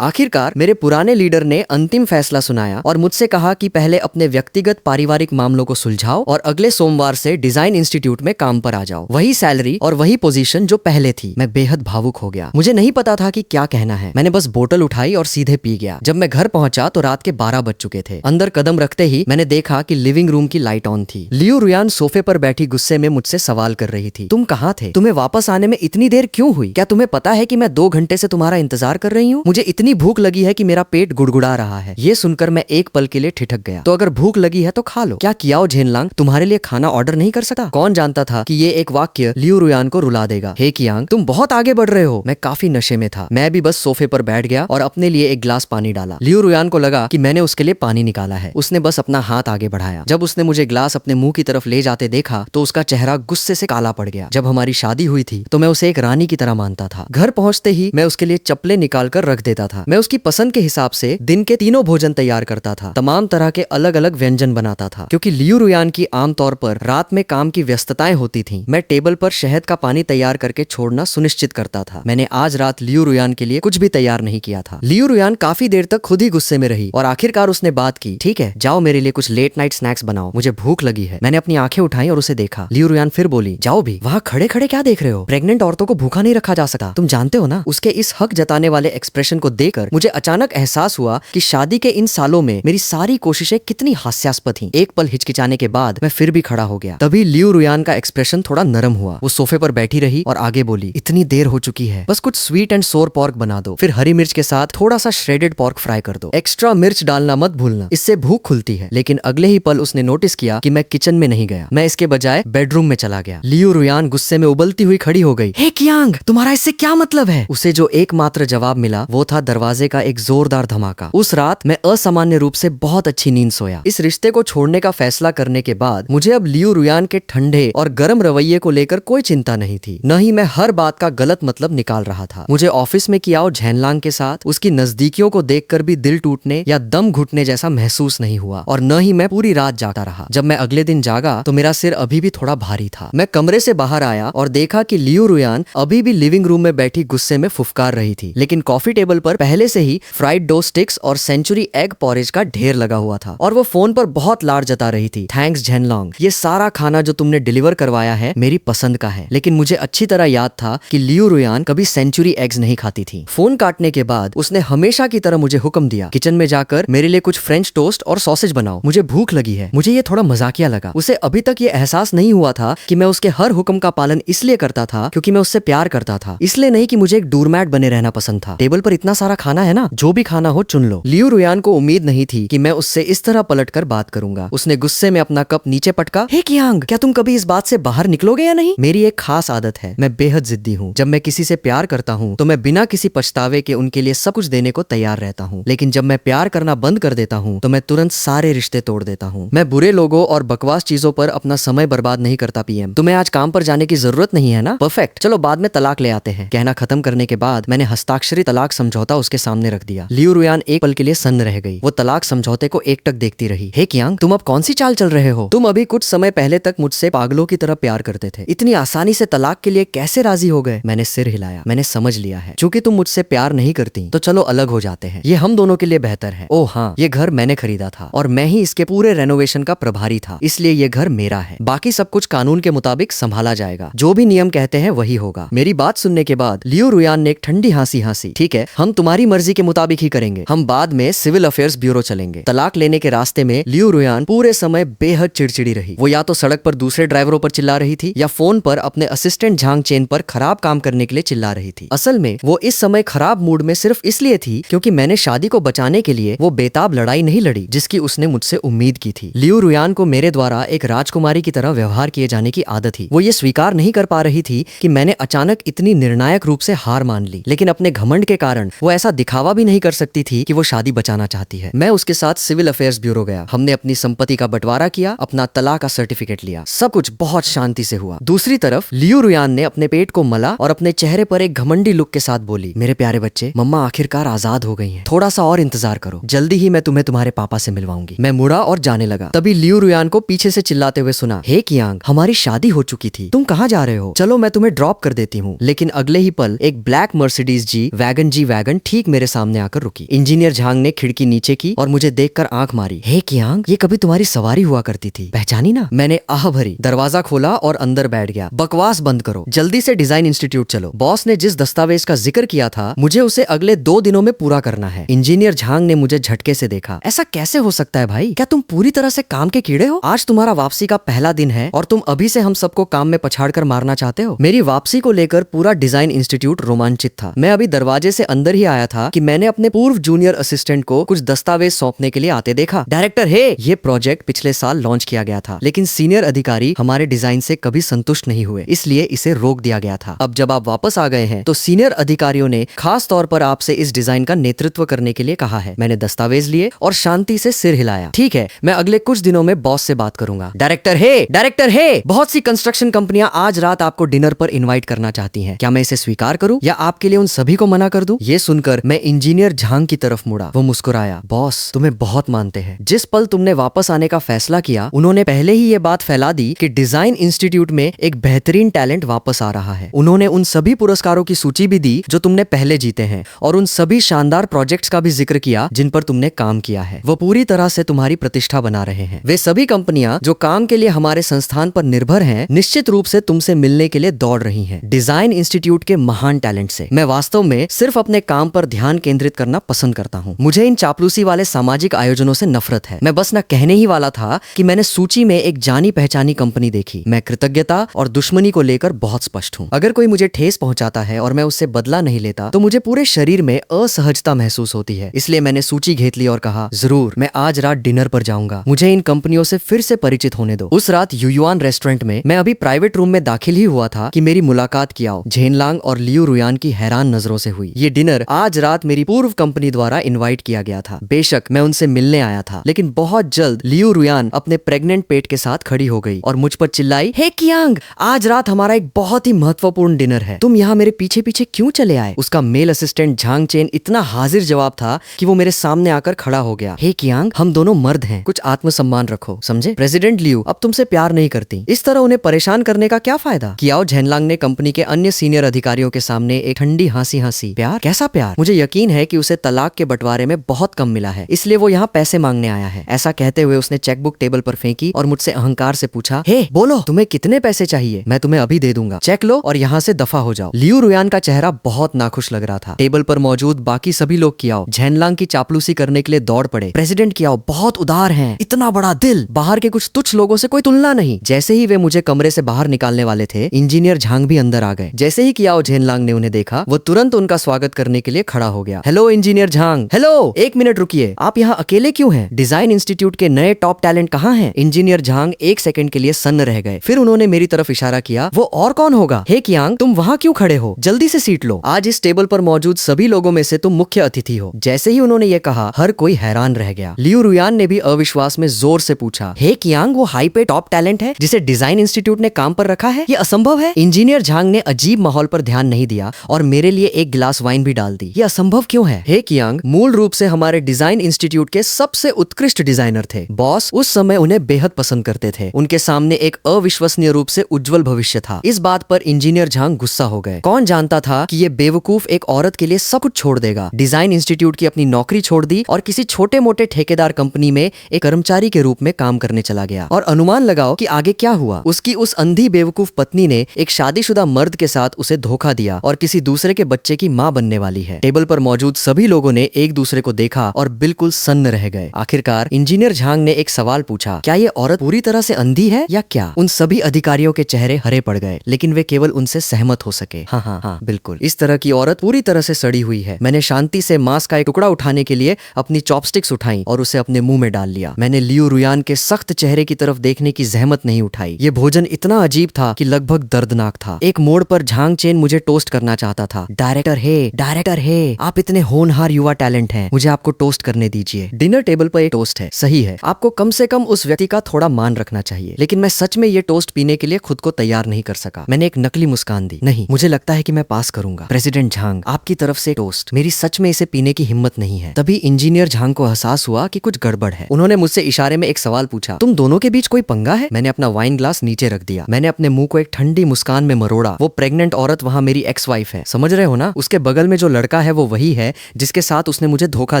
आखिरकार मेरे पुराने लीडर ने अंतिम फैसला सुनाया और मुझसे कहा कि पहले अपने व्यक्तिगत पारिवारिक मामलों को सुलझाओ और अगले सोमवार से डिजाइन इंस्टीट्यूट में काम पर आ जाओ। वही सैलरी और वही पोजीशन जो पहले थी। मैं बेहद भावुक हो गया। मुझे नहीं पता था कि क्या कहना है। मैंने बस बोतल उठाई और सीधे पी गया। जब मैं घर पहुंचा तो रात के 12 बज चुके थे। अंदर कदम रखते ही मैंने देखा कि लिविंग रूम की लाइट ऑन थी। लियू रुयान सोफे पर बैठी गुस्से में मुझसे सवाल कर रही थी। तुम कहाँ थे? तुम्हें वापस आने में इतनी देर क्यों हुई? क्या तुम्हें पता है कि मैं 2 घंटे से तुम्हारा इंतजार कर रही हूँ? मुझे इतनी भूख लगी है कि मेरा पेट गुड़गुड़ा रहा है। ये सुनकर मैं एक पल के लिए ठिठक गया। तो अगर भूख लगी है तो खा लो। क्या कियाओ झेनलांग तुम्हारे लिए खाना ऑर्डर नहीं कर सकता? कौन जानता था कि ये एक वाक्य लियू रुयान को रुला देगा। हे कियांग, तुम बहुत आगे बढ़ रहे हो। मैं काफी नशे में था। मैं भी बस सोफे पर बैठ गया और अपने लिए एक गिलास पानी डाला। लियू रुयान को लगा कि मैंने उसके लिए पानी निकाला है। उसने बस अपना हाथ आगे बढ़ाया। जब उसने मुझे गिलास अपने मुंह की तरफ ले जाते देखा तो उसका चेहरा गुस्से से काला पड़ गया। जब हमारी शादी हुई थी तो मैं उसे एक रानी की तरह मानता था। घर पहुंचते ही मैं उसके लिए चप्पलें निकाल कर रख देता था। मैं उसकी पसंद के हिसाब से दिन के 3 भोजन तैयार करता था। तमाम तरह के अलग अलग व्यंजन बनाता था। क्योंकि लियू रुयान की आमतौर पर रात में काम की व्यस्तताएं होती थीं, मैं टेबल पर शहद का पानी तैयार करके छोड़ना सुनिश्चित करता था। मैंने आज रात लियू रुयान के लिए कुछ भी तैयार नहीं किया था। लियू रुयान काफी देर तक खुद ही गुस्से में रही और आखिरकार उसने बात की, ठीक है, जाओ मेरे लिए कुछ लेट नाइट स्नैक्स बनाओ, मुझे भूख लगी है। मैंने अपनी आंखें उठाई और उसे देखा। लियू रुयान फिर बोली, जाओ भी। वहाँ खड़े खड़े क्या देख रहे हो? प्रेग्नेंट औरतों को भूखा नहीं रखा जा सकता, तुम जानते हो ना। उसके इस हक जताने वाले एक्सप्रेशन को देखकर मुझे अचानक एहसास हुआ कि शादी के इन सालों में मेरी सारी कोशिशें कितनी हास्यास्पद थीं। एक पल हिचकिचाने के बाद मैं फिर भी खड़ा हो गया। तभी लियू रुयान का एक्सप्रेशन थोड़ा नरम हुआ। वो सोफे पर बैठी रही और आगे बोली, इतनी देर हो चुकी है, बस कुछ स्वीट एंड सोर पोर्क बना दो, फिर हरी मिर्च के साथ थोड़ा सा श्रेडेड पोर्क फ्राई कर दो। एक्स्ट्रा मिर्च डालना मत भूलना, इससे भूख खुलती है। लेकिन अगले ही पल उसने नोटिस किया कि मैं किचन में नहीं गया। मैं इसके बजाय बेडरूम में चला गया। लियू रुयान गुस्से में उबलती हुई खड़ी हो गई। हे कियांग, तुम्हारा इससे क्या मतलब है? उसे जो एकमात्र जवाब मिला वो था दरवाजे का एक जोरदार धमाका। उस रात मैं असामान्य रूप से बहुत अच्छी नींद सोया। इस रिश्ते को छोड़ने का फैसला करने के बाद मुझे अब लियू रुयान के ठंडे और गर्म रवैये को लेकर कोई चिंता नहीं थी। न ही मैं हर बात का गलत मतलब निकाल रहा था। मुझे ऑफिस में कियाओ झेनलांग के साथ उसकी नजदीकियों को देखकर भी दिल टूटने या दम घुटने जैसा महसूस नहीं हुआ और न ही मैं पूरी रात जागता रहा। जब मैं अगले दिन जागा तो मेरा सिर अभी भी थोड़ा भारी था। मैं कमरे से बाहर आया और देखा कि लियू रुयान अभी भी लिविंग रूम में बैठी गुस्से में फुफकार रही थी। लेकिन कॉफी टेबल पर पहले से ही फ्राइड डो स्टिक्स और सेंचुरी एग पॉरेज का ढेर लगा हुआ था और वो फोन पर बहुत लाड जता रही थी। थैंक्स झेनलांग, ये सारा खाना जो तुमने डिलीवर करवाया है मेरी पसंद का है। लेकिन मुझे अच्छी तरह याद था कि लियू रुयान कभी सेंचुरी एग्स नहीं खाती थी। फोन काटने के बाद उसने हमेशा की तरह मुझे हुक्म दिया, किचन में जाकर मेरे लिए कुछ फ्रेंच टोस्ट और सॉसेज बनाओ, मुझे भूख लगी है। मुझे ये थोड़ा मजाकिया लगा। उसे अभी तक ये एहसास नहीं हुआ था कि मैं उसके हर हुक्म का पालन इसलिए करता था क्योंकि मैं उससे प्यार करता था, इसलिए नहीं कि मुझे एक डोरमैट बने रहना पसंद था। टेबल पर इतना सारा खाना है ना, जो भी खाना हो चुन लो। लियू रुयान को उम्मीद नहीं थी कि मैं उससे इस तरह पलटकर बात करूंगा। उसने गुस्से में अपना कप नीचे पटका। हे कियांग, क्या तुम कभी इस बात से बाहर निकलोगे या नहीं? मेरी एक खास आदत है, मैं बेहद जिद्दी हूँ। जब मैं किसी से प्यार करता हूँ तो मैं बिना किसी पछतावे के उनके लिए सब कुछ देने को तैयार रहता हूँ। लेकिन जब मैं प्यार करना बंद कर देता हूँ तो मैं तुरंत सारे रिश्ते तोड़ देता हूँ। मैं बुरे लोगों और बकवास चीजों पर अपना समय बर्बाद नहीं करता। पीएम, तुम्हें आज काम पर जाने की जरूरत नहीं है ना? परफेक्ट, चलो बाद में तलाक ले आते हैं। कहना खत्म करने के बाद मैंने हस्ताक्षरी तलाक समझौता उसके सामने रख दिया। लियू रुयान एक पल के लिए सन्न रह गई। वो तलाक समझौते को एकटक देखती रही। हे कियांग, तुम अब कौन सी चाल चल रहे हो? तुम अभी कुछ समय पहले तक मुझसे पागलों की तरह प्यार करते थे, इतनी आसानी से तलाक के लिए कैसे राजी हो गए? मैंने सिर हिलाया। मैंने समझ लिया है, चूंकि तुम मुझसे प्यार नहीं करती तो चलो अलग हो जाते हैं, ये हम दोनों के लिए बेहतर है। ओह हाँ, ये घर मैंने खरीदा था और मैं ही इसके पूरे रेनोवेशन का प्रभारी था, इसलिए ये घर मेरा है। बाकी सब कुछ कानून के मुताबिक संभाला जाएगा, जो भी नियम कहते हैं वही होगा। मेरी बात सुनने के बाद लियू रुयान ने एक ठंडी हंसी हंसी। ठीक है, हम तुम्हारी मर्जी के मुताबिक ही करेंगे, हम बाद में सिविल अफेयर्स ब्यूरो चलेंगे। तलाक लेने के रास्ते में लियू रुयान पूरे समय बेहद चिड़चिड़ी रही। वो या तो सड़क पर दूसरे ड्राइवरों पर चिल्ला रही थी या फोन पर अपने असिस्टेंट झांग चेन पर खराब काम करने के लिए चिल्ला रही थी। असल में वो इस समय खराब मूड में सिर्फ इसलिए थी क्योंकि मैंने शादी को बचाने के लिए वो बेताब लड़ाई नहीं लड़ी जिसकी उसने मुझसे उम्मीद की थी। लियू रुयान को मेरे द्वारा एक राजकुमारी की तरह व्यवहार किए जाने की आदत थी। वो ये स्वीकार नहीं कर पा रही थी कि मैंने अचानक इतनी निर्णायक रूप से हार मान ली, लेकिन अपने घमंड के कारण वो ऐसा दिखावा भी नहीं कर सकती थी कि वो शादी बचाना चाहती है। मैं उसके साथ सिविल अफेयर्स ब्यूरो गया। हमने अपनी संपत्ति का बंटवारा किया, अपना तलाक का सर्टिफिकेट लिया। सब कुछ बहुत शांति से हुआ। दूसरी तरफ लियू रुयान ने अपने पेट को मला और अपने चेहरे पर एक घमंडी लुक के साथ बोली, मेरे प्यारे बच्चे, मम्मा आखिरकार आजाद हो गई हैं। थोड़ा सा और इंतजार करो, जल्दी ही मैं तुम्हें तुम्हारे पापा से मिलवाऊंगी। मैं मुड़ा और जाने लगा। तभी लियू रुयान को पीछे से चिल्लाते हुए सुना, हे कियांग, हमारी शादी हो चुकी थी, तुम कहाँ जा रहे हो? चलो मैं तुम्हें ड्रॉप कर देती हूँ। लेकिन अगले ही पल एक ब्लैक मर्सिडीज जी वैगन ठीक मेरे सामने आकर रुकी। इंजीनियर झांग ने खिड़की नीचे की और मुझे देखकर आंख मारी। हे कियांग, ये कभी तुम्हारी सवारी हुआ करती थी, पहचानी ना? मैंने आह भरी, दरवाजा खोला और अंदर बैठ गया। बकवास बंद करो, जल्दी से डिजाइन इंस्टीट्यूट चलो। बॉस ने जिस दस्तावेज का जिक्र किया था, मुझे उसे अगले 2 दिनों में पूरा करना है। इंजीनियर झांग ने मुझे झटके से देखा। ऐसा कैसे हो सकता है भाई? क्या तुम पूरी तरह से काम के कीड़े हो? आज तुम्हारा वापसी का पहला दिन है और तुम अभी से हम सबको काम में पछाड़ कर मारना चाहते हो? मेरी वापसी को लेकर पूरा डिजाइन इंस्टीट्यूट रोमांचित था। मैं अभी दरवाजे से अंदर ही आया था कि मैंने अपने पूर्व जूनियर असिस्टेंट को कुछ दस्तावेज सौंपने के लिए आते देखा। डायरेक्टर, हे, ये प्रोजेक्ट पिछले साल लॉन्च किया गया था, लेकिन सीनियर अधिकारी हमारे डिजाइन से कभी संतुष्ट नहीं हुए, इसलिए इसे रोक दिया गया था। अब जब आप वापस आ गए हैं तो सीनियर अधिकारियों ने खास तौर पर आपसे इस डिजाइन का नेतृत्व करने के लिए कहा है। मैंने दस्तावेज लिए और शांति से सिर हिलाया। ठीक है, मैं अगले कुछ दिनों में बॉस से बात करूंगा। डायरेक्टर, हे, बहुत सी कंस्ट्रक्शन कंपनियां आज रात आपको डिनर पर इनवाइट करना चाहती हैं। क्या मैं इसे स्वीकार करूं या आपके लिए उन सभी को मना कर दूं? ये सुनकर मैं इंजीनियर झांग की तरफ मुड़ा। वो मुस्कुराया। बॉस, तुम्हें बहुत मानते हैं। जिस पल तुमने वापस आने का फैसला किया, उन्होंने पहले ही ये बात फैला दी कि डिजाइन इंस्टीट्यूट में एक बेहतरीन टैलेंट वापस आ रहा है। उन्होंने उन सभी पुरस्कारों की सूची भी दी जो तुमने पहले जीते हैं और उन सभी शानदार प्रोजेक्ट्स का भी जिक्र किया जिन पर तुमने काम किया है। वो पूरी तरह से तुम्हारी प्रतिष्ठा बना रहे हैं। वे सभी कंपनियां जो काम के लिए हमारे संस्थान पर निर्भर हैं, निश्चित रूप से तुमसे मिलने के लिए दौड़ रही हैं। डिजाइन इंस्टीट्यूट के महान टैलेंट से मैं वास्तव में सिर्फ अपने काम पर ध्यान केंद्रित करना पसंद करता हूँ। मुझे इन चापलूसी वाले सामाजिक आयोजनों से नफरत है। मैं बस न कहने ही वाला था कि मैंने सूची में एक जानी पहचानी कंपनी देखी। मैं कृतज्ञता और दुश्मनी को लेकर बहुत स्पष्ट हूँ। अगर कोई मुझे ठेस पहुंचाता है और मैं उससे बदला नहीं लेता तो मुझे पूरे शरीर में असहजता महसूस होती है। इसलिए मैंने सूची घेत ली और कहा, जरूर, मैं आज रात डिनर पर जाऊंगा। मुझे इन कंपनियों से फिर से परिचित होने दो। उस रात युयुआन रेस्टोरेंट में मैं अभी प्राइवेट रूम में दाखिल ही हुआ था कि मेरी मुलाकात कियाओ झेनलांग और लियू रुयान की हैरान नजरों से हुई। ये डिनर आज रात मेरी पूर्व कंपनी द्वारा इनवाइट किया गया था। बेशक मैं उनसे मिलने आया था, लेकिन बहुत जल्द लियू रुयान अपने प्रेग्नेंट पेट के साथ खड़ी हो गई और मुझ पर चिल्लाई, हे कियांग, आज रात हमारा एक बहुत ही महत्वपूर्ण डिनर है। तुम यहाँ मेरे पीछे पीछे क्यों चले आए? उसका मेल असिस्टेंट झांग चेन इतना हाजिर जवाब था कि वो मेरे सामने आकर खड़ा हो गया। हे कियांग, हम दोनों मर्द हैं, कुछ आत्मसम्मान रखो, समझे? प्रेसिडेंट लियू अब तुमसे प्यार नहीं करती। इस तरह उन्हें परेशान करने का क्या फायदा? कियाओ झेनलांग ने कंपनी के अन्य सीनियर अधिकारियों के सामने एक ठंडी हंसी हंसी। प्यार? कैसा प्यार? मुझे यकीन है कि उसे तलाक के बंटवारे में बहुत कम मिला है, इसलिए वो यहाँ पैसे मांगने आया है। ऐसा कहते हुए उसने चेकबुक टेबल पर फेंकी और मुझसे अहंकार से पूछा, हे बोलो, तुम्हें कितने पैसे चाहिए? मैं तुम्हें अभी दे दूंगा। चेक लो और यहाँ से दफा हो जाओ। लियू रुयान का चेहरा बहुत नाखुश लग रहा था। टेबल पर मौजूद बाकी सभी लोग कियाओ झेनलांग की चापलूसी करने के लिए दौड़ पड़े। प्रेसिडेंट कियाओ बहुत उदार हैं, इतना बड़ा दिल, बाहर के कुछ तुच्छ लोगों से कोई तुलना नहीं। जैसे ही वे मुझे कमरे से बाहर निकालने वाले थे, इंजीनियर झांग भी अंदर आ गए। जैसे ही कियाओ झेनलांग ने उन्हें देखा, वो तुरंत उनका स्वागत करने के लिए खड़ा हो गया। Hello engineer Zhang. हेलो, एक मिनट रुकिए, आप यहाँ अकेले क्यों हैं? डिजाइन इंस्टीट्यूट के नए टॉप टैलेंट कहाँ हैं? इंजीनियर झांग एक सेकंड के लिए सन्न रह गए, फिर उन्होंने मेरी तरफ इशारा किया, वो और कौन होगा? हे कियांग, तुम वहाँ क्यों खड़े हो? जल्दी से सीट लो। आज इस टेबल पर मौजूद सभी लोगों में से तुम मुख्य अतिथि हो। जैसे ही उन्होंने ये कहा, हर कोई हैरान रह गया। लियू रुयान ने भी अविश्वास में जोर से पूछा, हे कियांग, वो हाई पे टॉप टैलेंट है जिसे डिजाइन इंस्टीट्यूट ने काम पर रखा है? ये असंभव है। इंजीनियर झांग ने अजीब माहौल पर ध्यान नहीं दिया और मेरे लिए एक गिलास वाइन भी डाल दी। ये असंभव क्यों है? हे कियांग मूल रूप से हमारे डिजाइन इंस्टीट्यूट के सबसे उत्कृष्ट डिजाइनर थे। बॉस उस समय उन्हें बेहद पसंद करते थे। उनके सामने एक अविश्वसनीय रूप से उज्जवल भविष्य था। इस बात पर इंजीनियर झांग गुस्सा हो गए। कौन जानता था कि ये बेवकूफ एक औरत के लिए सब कुछ छोड़ देगा। डिजाइन इंस्टीट्यूट की अपनी नौकरी छोड़ दी और किसी छोटे मोटे ठेकेदार कंपनी में एक कर्मचारी के रूप में काम करने चला गया। और अनुमान लगाओ कि आगे क्या हुआ। उसकी उस अंधी बेवकूफ पत्नी ने एक शादीशुदा मर्द के साथ उसे धोखा दिया और किसी दूसरे के बच्चे की मां बनने वाली है। टेबल पर मौजूद सभी लोगों ने एक दूसरे को देखा और बिल्कुल सन्न रह गए। आखिरकार इंजीनियर झांग ने एक सवाल पूछा, क्या ये औरत पूरी तरह से अंधी है या क्या? उन सभी अधिकारियों के चेहरे हरे पड़ गए, लेकिन वे केवल उनसे सहमत हो सके। हाँ हाँ हाँ, बिल्कुल, इस तरह की औरत पूरी तरह से सड़ी हुई है। मैंने शांति से मांस का एक टुकड़ा उठाने के लिए अपनी चॉपस्टिक्स उठाई और उसे अपने मुंह में डाल लिया। मैंने लियू रुयान के सख्त चेहरे की तरफ देखने की जहमत नहीं उठाई। ये भोजन इतना अजीब था कि लगभग दर्दनाक था। एक मोड़ पर झांग चेन मुझे टोस्ट करना चाहता था। डायरेक्टर हे, आप इतने होनहार युवा टैलेंट हैं, मुझे आपको टोस्ट करने दीजिए। डिनर टेबल पर एक टोस्ट है, सही है, आपको कम से कम उस व्यक्ति का थोड़ा मान रखना चाहिए, लेकिन मैं सच में ये टोस्ट पीने के लिए खुद को तैयार नहीं कर सका। मैंने एक नकली मुस्कान दी। नहीं, मुझे लगता है कि मैं पास करूंगा। प्रेसिडेंट झांग, आपकी तरफ से टोस्ट। मेरी सच में इसे पीने की हिम्मत नहीं है। तभी इंजीनियर झांग को एहसास हुआ कि कुछ गड़बड़ है। उन्होंने मुझसे इशारे में एक सवाल पूछा, तुम दोनों के बीच कोई पंगा है? मैंने अपना वाइन ग्लास नीचे रख दिया। मैंने अपने मुंह को एक ठंडी मुस्कान मुस्कान में मरोड़ा। वो प्रेग्नेंट औरत वहाँ मेरी एक्स वाइफ है, समझ रहे हो ना? उसके बगल में जो लड़का है वो वही है जिसके साथ उसने मुझे धोखा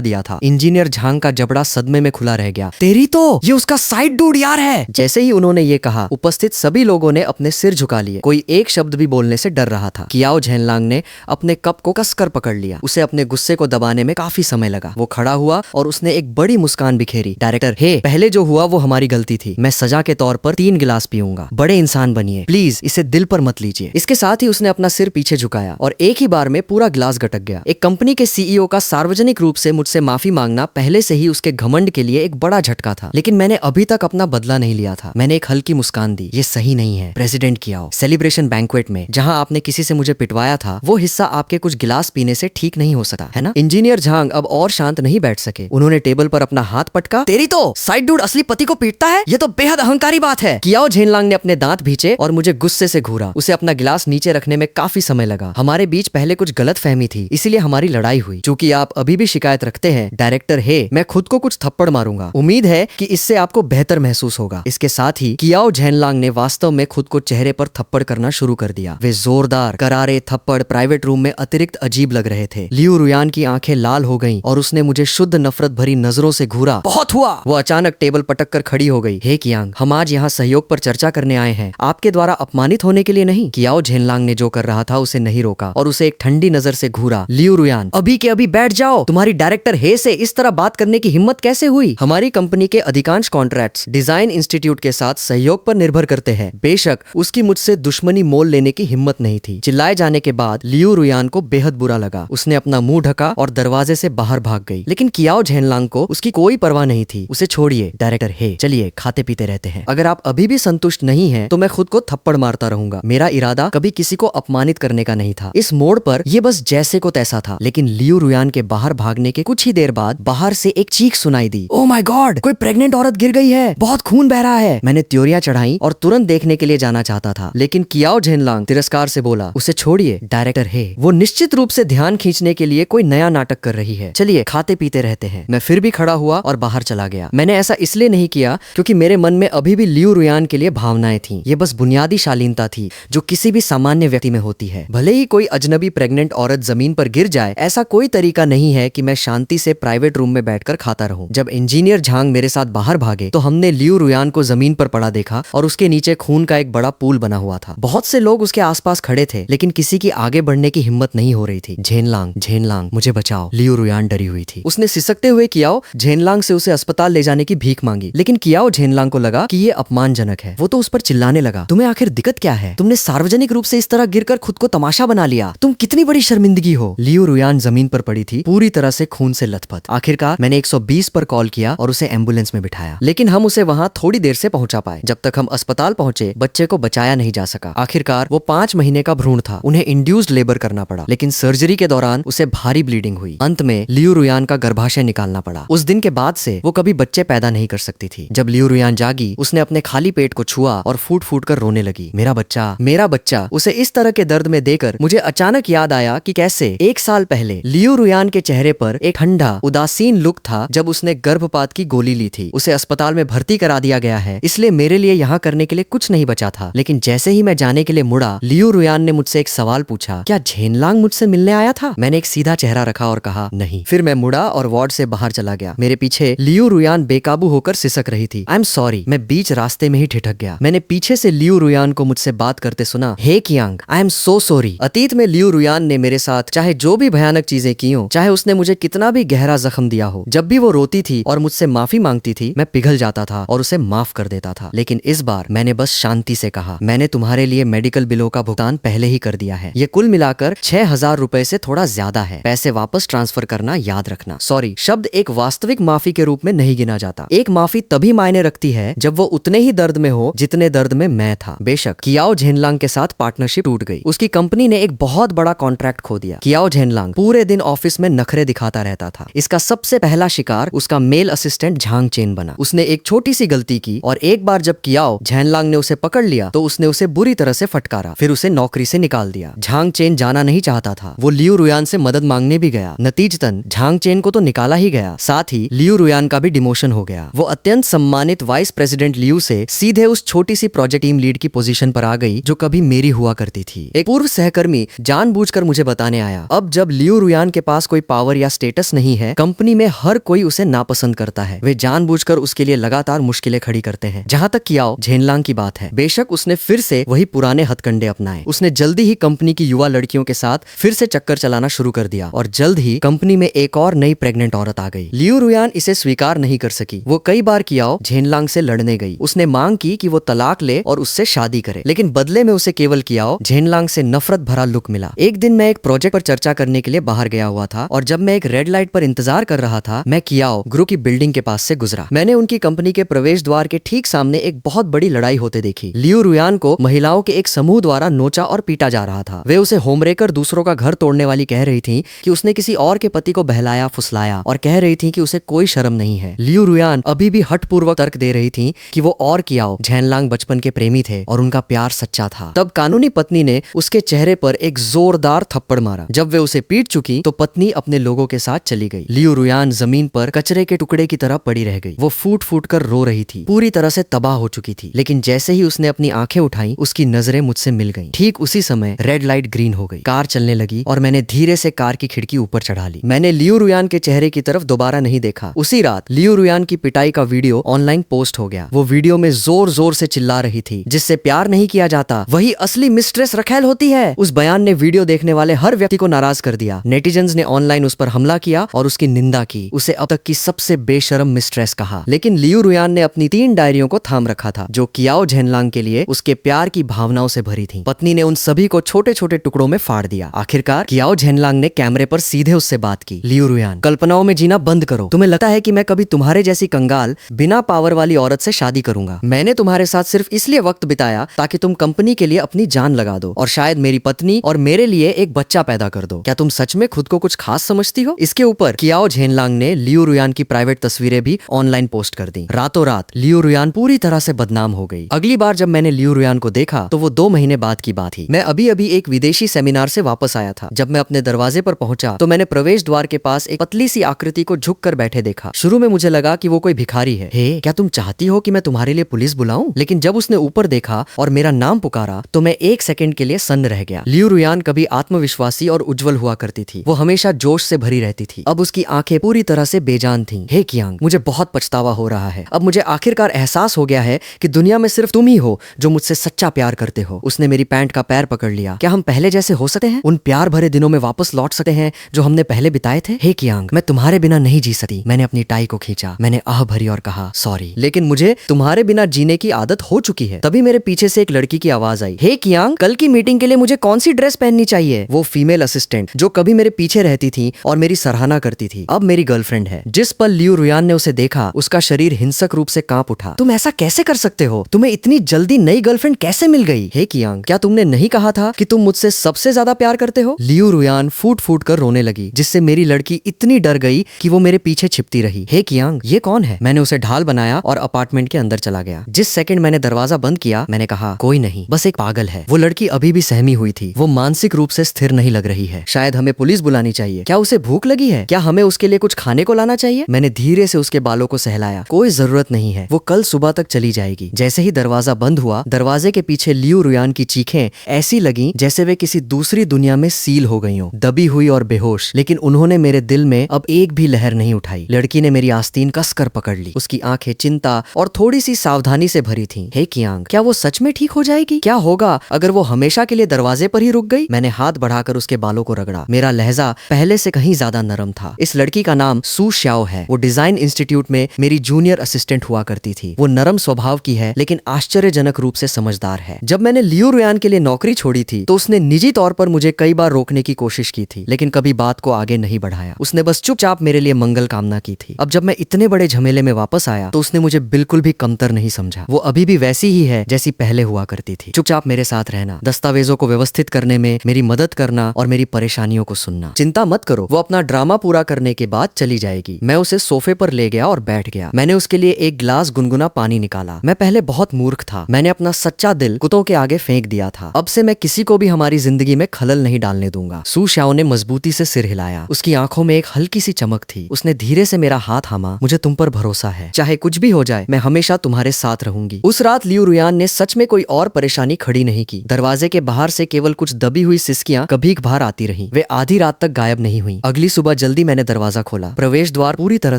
दिया था। इंजीनियर झांग का जबड़ा सदमे में खुला रह गया। तेरी तो ये उसका साइड डूड यार है। जैसे ही उन्होंने ये कहा, उपस्थित सभी लोगों ने अपने सिर झुका लिए। कोई एक शब्द भी बोलने से डर रहा था। कियाओ झेनलांग ने अपने कप को कसकर पकड़ लिया। उसे अपने गुस्से को दबाने में काफी समय लगा। वो खड़ा हुआ और उसने एक बड़ी मुस्कान बिखेरी। डायरेक्टर, हे, पहले जो हुआ वो हमारी गलती थी। मैं सजा के तौर पर 3 गिलास पीऊंगा। बड़े इंसान बनिए प्लीज, इसे दिल पर मत लीजिए। इसके साथ ही उसने अपना सिर पीछे झुकाया और एक ही बार में पूरा गिलास गटक गया। एक कंपनी के सीईओ का सार्वजनिक रूप से मुझसे माफी मांगना पहले से ही उसके घमंड के लिए एक बड़ा झटका था, लेकिन मैंने अभी तक अपना बदला नहीं लिया था। मैंने एक हल्की मुस्कान दी। ये सही नहीं है प्रेसिडेंट कियाओ। सेलिब्रेशन बैंक्वेट में जहां आपने किसी से मुझे पिटवाया था, वो हिस्सा आपके कुछ गिलास पीने से ठीक नहीं हो सकता है ना? इंजीनियर झांग अब और शांत नहीं बैठ सके। उन्होंने टेबल पर अपना हाथ पटका। तेरी तो साइड डूड असली पति को पीटता है? ये तो बेहद अहंकारी बात है। कियाओ झेनलांग ने अपने दांत भींचे और मुझे गुस्से से घूरा। उसे अपना गिलास नीचे रखने में काफी समय लगा। हमारे बीच पहले कुछ गलतफहमी थी, इसीलिए हमारी लड़ाई हुई। चूंकि आप अभी भी शिकायत रखते हैं डायरेक्टर, हे, मैं खुद को कुछ थप्पड़ मारूंगा। उम्मीद है कि इससे आपको बेहतर महसूस होगा। इसके साथ ही कियाओ झेनलांग ने वास्तव में खुद को चेहरे पर थप्पड़ करना शुरू कर दिया। वे जोरदार करारे थप्पड़ प्राइवेट रूम में अतिरिक्त अजीब लग रहे थे। लियू रुयान की आंखें लाल हो गईं और उसने मुझे शुद्ध नफरत भरी नजरों से घूरा। बहुत हुआ। वो अचानक टेबल पटक कर खड़ी हो गई। हे कियांग, हम आज यहाँ सहयोग पर चर्चा करने आए हैं, आपके द्वारा अपमानित होने के लिए नहीं। कियाओ झेनलांग ने जो कर रहा था उसे नहीं रोका और उसे एक ठंडी नजर से घूरा। लियू रुयान, अभी के अभी बैठ जाओ। तुम्हारी डायरेक्टर हे से इस तरह बात करने की हिम्मत कैसे हुई? हमारी कंपनी के अधिकांश कॉन्ट्रैक्ट्स डिजाइन इंस्टीट्यूट के साथ सहयोग पर निर्भर करते हैं। बेशक उसकी मुझसे दुश्मनी मोल लेने की हिम्मत नहीं थी। चिल्लाए जाने के बाद लियू रुयान को बेहद बुरा लगा। उसने अपना मुंह ढका और दरवाजे से बाहर भाग गई। लेकिन कियाओ झेनलांग को उसकी कोई परवाह नहीं थी। उसे छोड़िए डायरेक्टर, हे, चलिए खाते पीते रहते हैं। अगर आप अभी भी संतुष्ट नहीं हैं, तो मैं खुद को थप्पड़ मारता रहूंगा। मेरा इरादा कभी किसी को अपमानित करने का नहीं था। इस मोड़ पर ये बस जैसे को तैसा था। लेकिन लियू रुयान के बाहर भागने के कुछ ही देर बाद बाहर से एक चीख सुनाई दी। ओह माय गॉड, कोई प्रेग्नेंट औरत गिर गई है, बहुत खून बह रहा है। मैंने त्योरियां चढ़ाई और तुरंत देखने के लिए जाना चाहता था, लेकिन कियाओ झेनलांग तिरस्कार से बोला, उसे छोड़िए डायरेक्टर, हे, वो निश्चित रूप से ध्यान खींचने के लिए कोई नया नाटक कर रही है। चलिए खाते पीते रहते हैं। मैं फिर भी खड़ा हुआ और बाहर चला गया। मैंने ऐसा इसलिए नहीं किया क्योंकि मेरे मन में अभी भी लियू रुयान के लिए भावनाएं थीं। ये बस बुनियादी शालीनता थी जो किसी भी सामान्य व्यक्ति में होती है। भले ही कोई अजनबी प्रेग्नेंट औरत जमीन पर गिर जाए, ऐसा कोई तरीका नहीं है कि मैं शांति से प्राइवेट रूम में बैठकर खाता रहूं। जब इंजीनियर झांग मेरे साथ बाहर भागे तो हमने लियू रुयान को जमीन पर पड़ा देखा और उसके नीचे खून का एक बड़ा पूल बना हुआ था। बहुत से लोग उसके आसपास खड़े थे, लेकिन किसी की आगे बढ़ने की हिम्मत नहीं हो रही थी। झेनलांग, झेनलांग, मुझे बचाओ। लियू रुयान डरी हुई थी। उसने सिसकते हुए कियाओ झेनलांग से उसे अस्पताल ले जाने की भीख मांगी, लेकिन कियाओ झेनलांग को लगा कि ये अपमानजनक है। वो तो उस पर चिल्लाने लगा, तुम्हें आखिर दिक्कत क्या है? तुमने सार्वजनिक रूप से इस तरह गिरकर खुद को तमाशा बना लिया। तुम कितनी बड़ी शर्मिंदगी हो। लियू रुयान जमीन पर पड़ी थी, पूरी तरह से खून से लथपथ। आखिरकार मैंने 120 पर कॉल किया और उसे एम्बुलेंस में बिठाया, लेकिन हम उसे वहां थोड़ी देर से पहुंचा पाए। जब तक हम अस्पताल पहुंचे, बच्चे को बचाया नहीं जा सका। आखिरकार वो 5 महीने का भ्रूण था। उन्हें इंड्यूस्ड लेबर करना पड़ा, लेकिन सर्जरी के दौरान उसे भारी ब्लीडिंग हुई। अंत में लियू रुयान का गर्भाशय निकालना पड़ा। उस दिन के बाद से वो कभी बच्चे पैदा नहीं कर सकती थी। जब लियू रुयान जागी, उसने अपने खाली पेट को छुआ और फूट फूट कर रोने लगी। मेरा बच्चा, मेरा बच्चा। उसे इस तरह के दर्द में देकर मुझे अचानक याद आया कि कैसे 1 साल पहले लियू रुयान के चेहरे पर एक ठंडा उदासीन लुक था जब उसने गर्भपात की गोली ली थी। उसे अस्पताल में भर्ती करा दिया गया है, इसलिए मेरे लिए यहाँ करने के लिए कुछ नहीं बचा था। लेकिन जैसे ही मैं जाने के लिए मुड़ा, लियू रुयान ने मुझसे एक सवाल पूछा, क्या झेनलांग मुझसे मिलने आया था? मैंने एक सीधा चेहरा रखा और कहा, नहीं। फिर मैं मुड़ा और वार्ड से बाहर चला गया। मेरे पीछे लियू रुयान बेकाबू होकर सिसक रही थी। आई एम सॉरी, मैं बीच रास्ते में ही ठिठक गया। मैंने पीछे से लियू रुयान को मुझसे बात करते सुना, हे Kiang, I am so sorry. अतीत में लियू रुयान ने मेरे साथ चाहे जो भी भयानक चीजें की हो, चाहे उसने मुझे कितना भी गहरा जख्म दिया हो, जब भी वो रोती थी और मुझसे माफी मांगती थी, मैं पिघल जाता था और उसे माफ कर देता था। लेकिन इस बार मैंने बस शांति से कहा, मैंने तुम्हारे लिए मेडिकल बिलों का भुगतान पहले ही कर दिया है। ये कुल मिलाकर 6000 रुपए से थोड़ा ज्यादा है। पैसे वापस ट्रांसफर करना याद रखना। सॉरी शब्द एक वास्तविक माफी के रूप में नहीं गिना जाता। एक माफी तभी मायने रखती है जब वो उतने ही दर्द में हो जितने दर्द में मैं था। बेशक कियाओ झेनलांग के साथ पार्टनरशिप टूट गई। उसकी कंपनी ने एक बहुत बड़ा कॉन्ट्रैक्ट खो दिया। कियाओ झेनलांग पूरे दिन ऑफिस में नखरे दिखाता रहता था। इसका सबसे पहला शिकार उसका मेल असिस्टेंट झांग चेन बना। उसने एक छोटी सी गलती की और एक बार जब कियाओ झेनलांग ने उसे पकड़ लिया तो उसने उसे बुरी तरह से फटकारा, फिर उसे नौकरी से निकाल दिया। झांग चेन जाना नहीं चाहता था। वो लियू रुयान से मदद मांगने भी गया। नतीजतन झांग चेन को तो निकाला ही गया, साथ ही लियू रुयान का भी डिमोशन हो गया। वो अत्यंत सम्मानित वाइस प्रेसिडेंट लियू से सीधे उस छोटी सी प्रोजेक्ट टीम लीड की पोजीशन पर आ गई आई जो कभी मेरी हुआ करती थी। एक पूर्व सहकर्मी जानबूझकर मुझे बताने आया, अब जब लियू रुयान के पास कोई पावर या स्टेटस नहीं है, कंपनी में हर कोई उसे नापसंद करता है। वे जानबूझकर उसके लिए लगातार मुश्किलें खड़ी करते हैं। जहाँ तक कियाओ झेनलांग की बात है, बेशक उसने फिर से वही पुराने हथकंडे अपनाए। उसने जल्दी ही कंपनी की युवा लड़कियों के साथ फिर से चक्कर चलाना शुरू कर दिया और जल्द ही कंपनी में एक और नई प्रेग्नेंट औरत आ गई। लियू रुयान इसे स्वीकार नहीं कर सकी। वो कई बार कियाओ झेनलांग से लड़ने गई। उसने मांग की कि वो तलाक ले और उससे शादी करे, लेकिन बदले में उसे केवल कियाओ झेनलांग से नफरत भरा लुक मिला। एक दिन मैं एक प्रोजेक्ट पर चर्चा करने के लिए बाहर गया हुआ था और जब मैं एक रेड लाइट पर इंतजार कर रहा था, मैं कियाओ ग्रुप की बिल्डिंग के पास से गुजरा। मैंने उनकी कंपनी के प्रवेश द्वार के ठीक सामने एक बहुत बड़ी लड़ाई होते देखी। लियू रुयान को महिलाओं के एक समूह द्वारा नोचा और पीटा जा रहा था। वे उसे होमरेकर, दूसरों का घर तोड़ने वाली कह रही थी कि उसने किसी और के पति को बहलाया फुसलाया और कह रही थी कि उसे कोई शर्म नहीं है। लियू रुयान अभी भी हठपूर्वक तर्क दे रही थी कि वो और कियाओ झेनलांग बचपन के प्रेमी थे और उनका प्यार सच्चा था। तब कानूनी पत्नी ने उसके चेहरे पर एक जोरदार थप्पड़ मारा। जब वे उसे पीट चुकी तो पत्नी अपने लोगों के साथ चली गई। लियू रुयान जमीन पर कचरे के टुकड़े की तरह पड़ी रह गई। वो फूट फूट कर रो रही थी, पूरी तरह से तबाह हो चुकी थी। लेकिन जैसे ही उसने अपनी आंखें उठाई, उसकी नजरें मुझसे मिल गईं। ठीक उसी समय रेड लाइट ग्रीन हो गई, कार चलने लगी और मैंने धीरे से कार की खिड़की ऊपर चढ़ा ली। मैंने लियू रुयान के चेहरे की तरफ दोबारा नहीं देखा। उसी रात लियू रुयान की पिटाई का वीडियो ऑनलाइन पोस्ट हो गया। वो वीडियो में जोर जोर से चिल्ला रही थी, जिससे प्यार नहीं किया जाता वही असली मिस्ट्रेस रखेल होती है। उस बयान ने वीडियो देखने वाले हर व्यक्ति को नाराज कर दिया। नेटिजन्स ने ऑनलाइन उस पर हमला किया और उसकी निंदा की। उसे अब तक की सबसे बेशरम मिस्ट्रेस कहा। लेकिन लियू रुयान ने अपनी 3 डायरियों को थाम रखा था, जो कियाओ झेनलांग के लिए उसके प्यार की भावनाओं से भरी थी। पत्नी ने उन सभी को छोटे छोटे टुकड़ों में फाड़ दिया। आखिरकार कियाओ झेनलांग ने कैमरे पर सीधे उससे बात की। लियू रुयान, कल्पनाओं में जीना बंद करो। तुम्हें लगता है कि मैं कभी तुम्हारे जैसी कंगाल बिना पावर वाली औरत से शादी करूंगा? मैंने तुम्हारे साथ सिर्फ इसलिए वक्त बिताया ताकि तुम कंपनी के लिए अपनी जान लगा दो और शायद मेरी पत्नी और मेरे लिए एक बच्चा पैदा कर दो। क्या तुम सच में खुद को कुछ खास समझती हो? इसके ऊपर कियाओ झेनलांग ने लियू रुयान की प्राइवेट तस्वीरें भी ऑनलाइन पोस्ट कर दी। रातों रात लियू रुयान पूरी तरह से बदनाम हो गई। अगली बार जब मैंने लियू रुयान को देखा तो वो 2 महीने बाद की बात थी। मैं अभी अभी एक विदेशी सेमिनार से वापस आया था। जब मैं अपने दरवाजे पर पहुंचा तो मैंने प्रवेश द्वार के पास एक पतली सी आकृति को झुक कर बैठे देखा। शुरू में मुझे लगा कि वो कोई भिखारी है। हे, क्या तुम चाहती हो कि मैं तुम्हारे लिए पुलिस बुलाऊं? लेकिन जब उसने ऊपर देखा और मेरा नाम पुकारा तो मैं 1 सेकंड के लिए सन्न रह गया। लियू रुयान कभी आत्मविश्वासी और उज्जवल हुआ करती थी। वो हमेशा जोश से भरी रहती थी। अब उसकी आंखें पूरी तरह से बेजान थीं। हे कियांग, मुझे बहुत पछतावा हो रहा है। अब मुझे आखिरकार एहसास हो गया है कि दुनिया में सिर्फ तुम ही हो जो मुझसे सच्चा प्यार करते हो। उसने मेरी पैंट का पैर पकड़ लिया। क्या हम पहले जैसे हो सकते हैं? उन प्यार भरे दिनों में वापस लौट सकते हैं जो हमने पहले बिताए थे? हे कियांग, मैं तुम्हारे बिना नहीं जी सकती। मैंने अपनी टाई को खींचा। मैंने आह भरी और कहा सॉरी, लेकिन मुझे तुम्हारे बिना जीने की आदत हो चुकी है। तभी मेरे पीछे से एक लड़की की आवाज आई। हे कियांग, कल की मीटिंग के लिए मुझे कौन सी ड्रेस पहननी चाहिए? वो फीमेल असिस्टेंट जो कभी मेरे पीछे रहती थी और मेरी सराहना करती थी, अब मेरी गर्लफ्रेंड है। जिस पल लियू रुयान ने उसे देखा, उसका शरीर हिंसक रूप से कांप उठा। तुम ऐसा कैसे कर सकते हो? तुम्हें इतनी जल्दी नई गर्लफ्रेंड कैसे मिल गई? हे कियांग, क्या तुमने नहीं कहा था कि तुम मुझसे सबसे ज्यादा प्यार करते हो? लियू रुयान फूट फूट कर रोने लगी, जिससे मेरी लड़की इतनी डर गई कि वो मेरे पीछे छिपती रही। हे कियांग, ये कौन है? मैंने उसे ढाल बनाया और अपार्टमेंट के अंदर चला गया। जिस सेकंड मैंने दरवाजा बंद किया, मैंने कहा कोई नहीं, बस एक पागल है। वो लड़की अभी भी सहमी हुई थी। वो मानसिक रूप से स्थिर नहीं लग रही है। शायद हमें पुलिस बुलानी चाहिए। क्या उसे भूख लगी है? क्या हमें उसके लिए कुछ खाने को लाना चाहिए? मैंने धीरे से उसके बालों को सहलाया। कोई जरूरत नहीं है, वो कल सुबह तक चली जाएगी। जैसे ही दरवाजा बंद हुआ, दरवाजे के पीछे लियू रुयान की चीखें ऐसी लगी जैसे वे किसी दूसरी दुनिया में सील हो गई हो, दबी हुई और बेहोश। लेकिन उन्होंने मेरे दिल में अब एक भी लहर नहीं उठाई। लड़की ने मेरी आस्तीन कसकर पकड़ ली। उसकी आंखें चिंता और थोड़ी सी सावधानी से भरी थीं। हे कियांग, क्या वो सच में ठीक हो जाएगी? क्या होगा अगर वो हमेशा के लिए दरवाजे पर ही रुक गई? मैंने हाथ बढ़ाकर उसके बालों को रगड़ा। मेरा लहजा पहले से कहीं ज्यादा नरम था। इस लड़की का नाम सू श्याओ है। वो डिजाइन इंस्टीट्यूट में मेरी जूनियर असिस्टेंट हुआ करती थी। वो नरम स्वभाव की है, लेकिन आश्चर्यजनक रूप से समझदार है। जब मैंने लियू रुयान के लिए नौकरी छोड़ी थी तो उसने निजी तौर पर मुझे कई बार रोकने की कोशिश की थी, लेकिन कभी बात को आगे नहीं बढ़ाया। उसने बस चुपचाप मेरे लिए मंगल कामना की थी। अब जब मैं इतने बड़े झमेले में वापस आया तो उसने मुझे बिल्कुल भी कमतर नहीं समझा। वो अभी भी वैसी ही है जैसी पहले हुआ करती थी। चुपचाप मेरे साथ रहना, दस्तावेजों को व्यवस्थित करने में मेरी मदद करना और मेरी परेशानियों को सुनना। चिंता मत करो, वो अपना ड्रामा पूरा करने के बाद चली जाएगी। मैं उसे सोफे पर ले गया और बैठ गया। मैंने उसके लिए एक गिलास गुनगुना पानी निकाला। मैं पहले बहुत मूर्ख था। मैंने अपना सच्चा दिल कुत्तों के आगे फेंक दिया था। अब से मैं किसी को भी हमारी जिंदगी में खलल नहीं डालने दूंगा। सू श्याओ ने मजबूती से सिर हिलाया। उसकी आंखों में एक हल्की सी चमक थी। उसने धीरे से मेरा हाथ थामा। मुझे तुम पर भरोसा है, चाहे कुछ भी हो जाए मैं हमेशा तुम्हारे साथ रहूंगी। उस रात लियू रुयान ने सच में कोई और परेशानी खड़ी नहीं की। दरवाजे के बाहर से केवल कुछ दबी हुई सिसकियां कभी कभार आती रहीं। वे आधी रात तक गायब नहीं हुई। अगली सुबह जल्दी मैंने दरवाजा खोला। प्रवेश द्वार पूरी तरह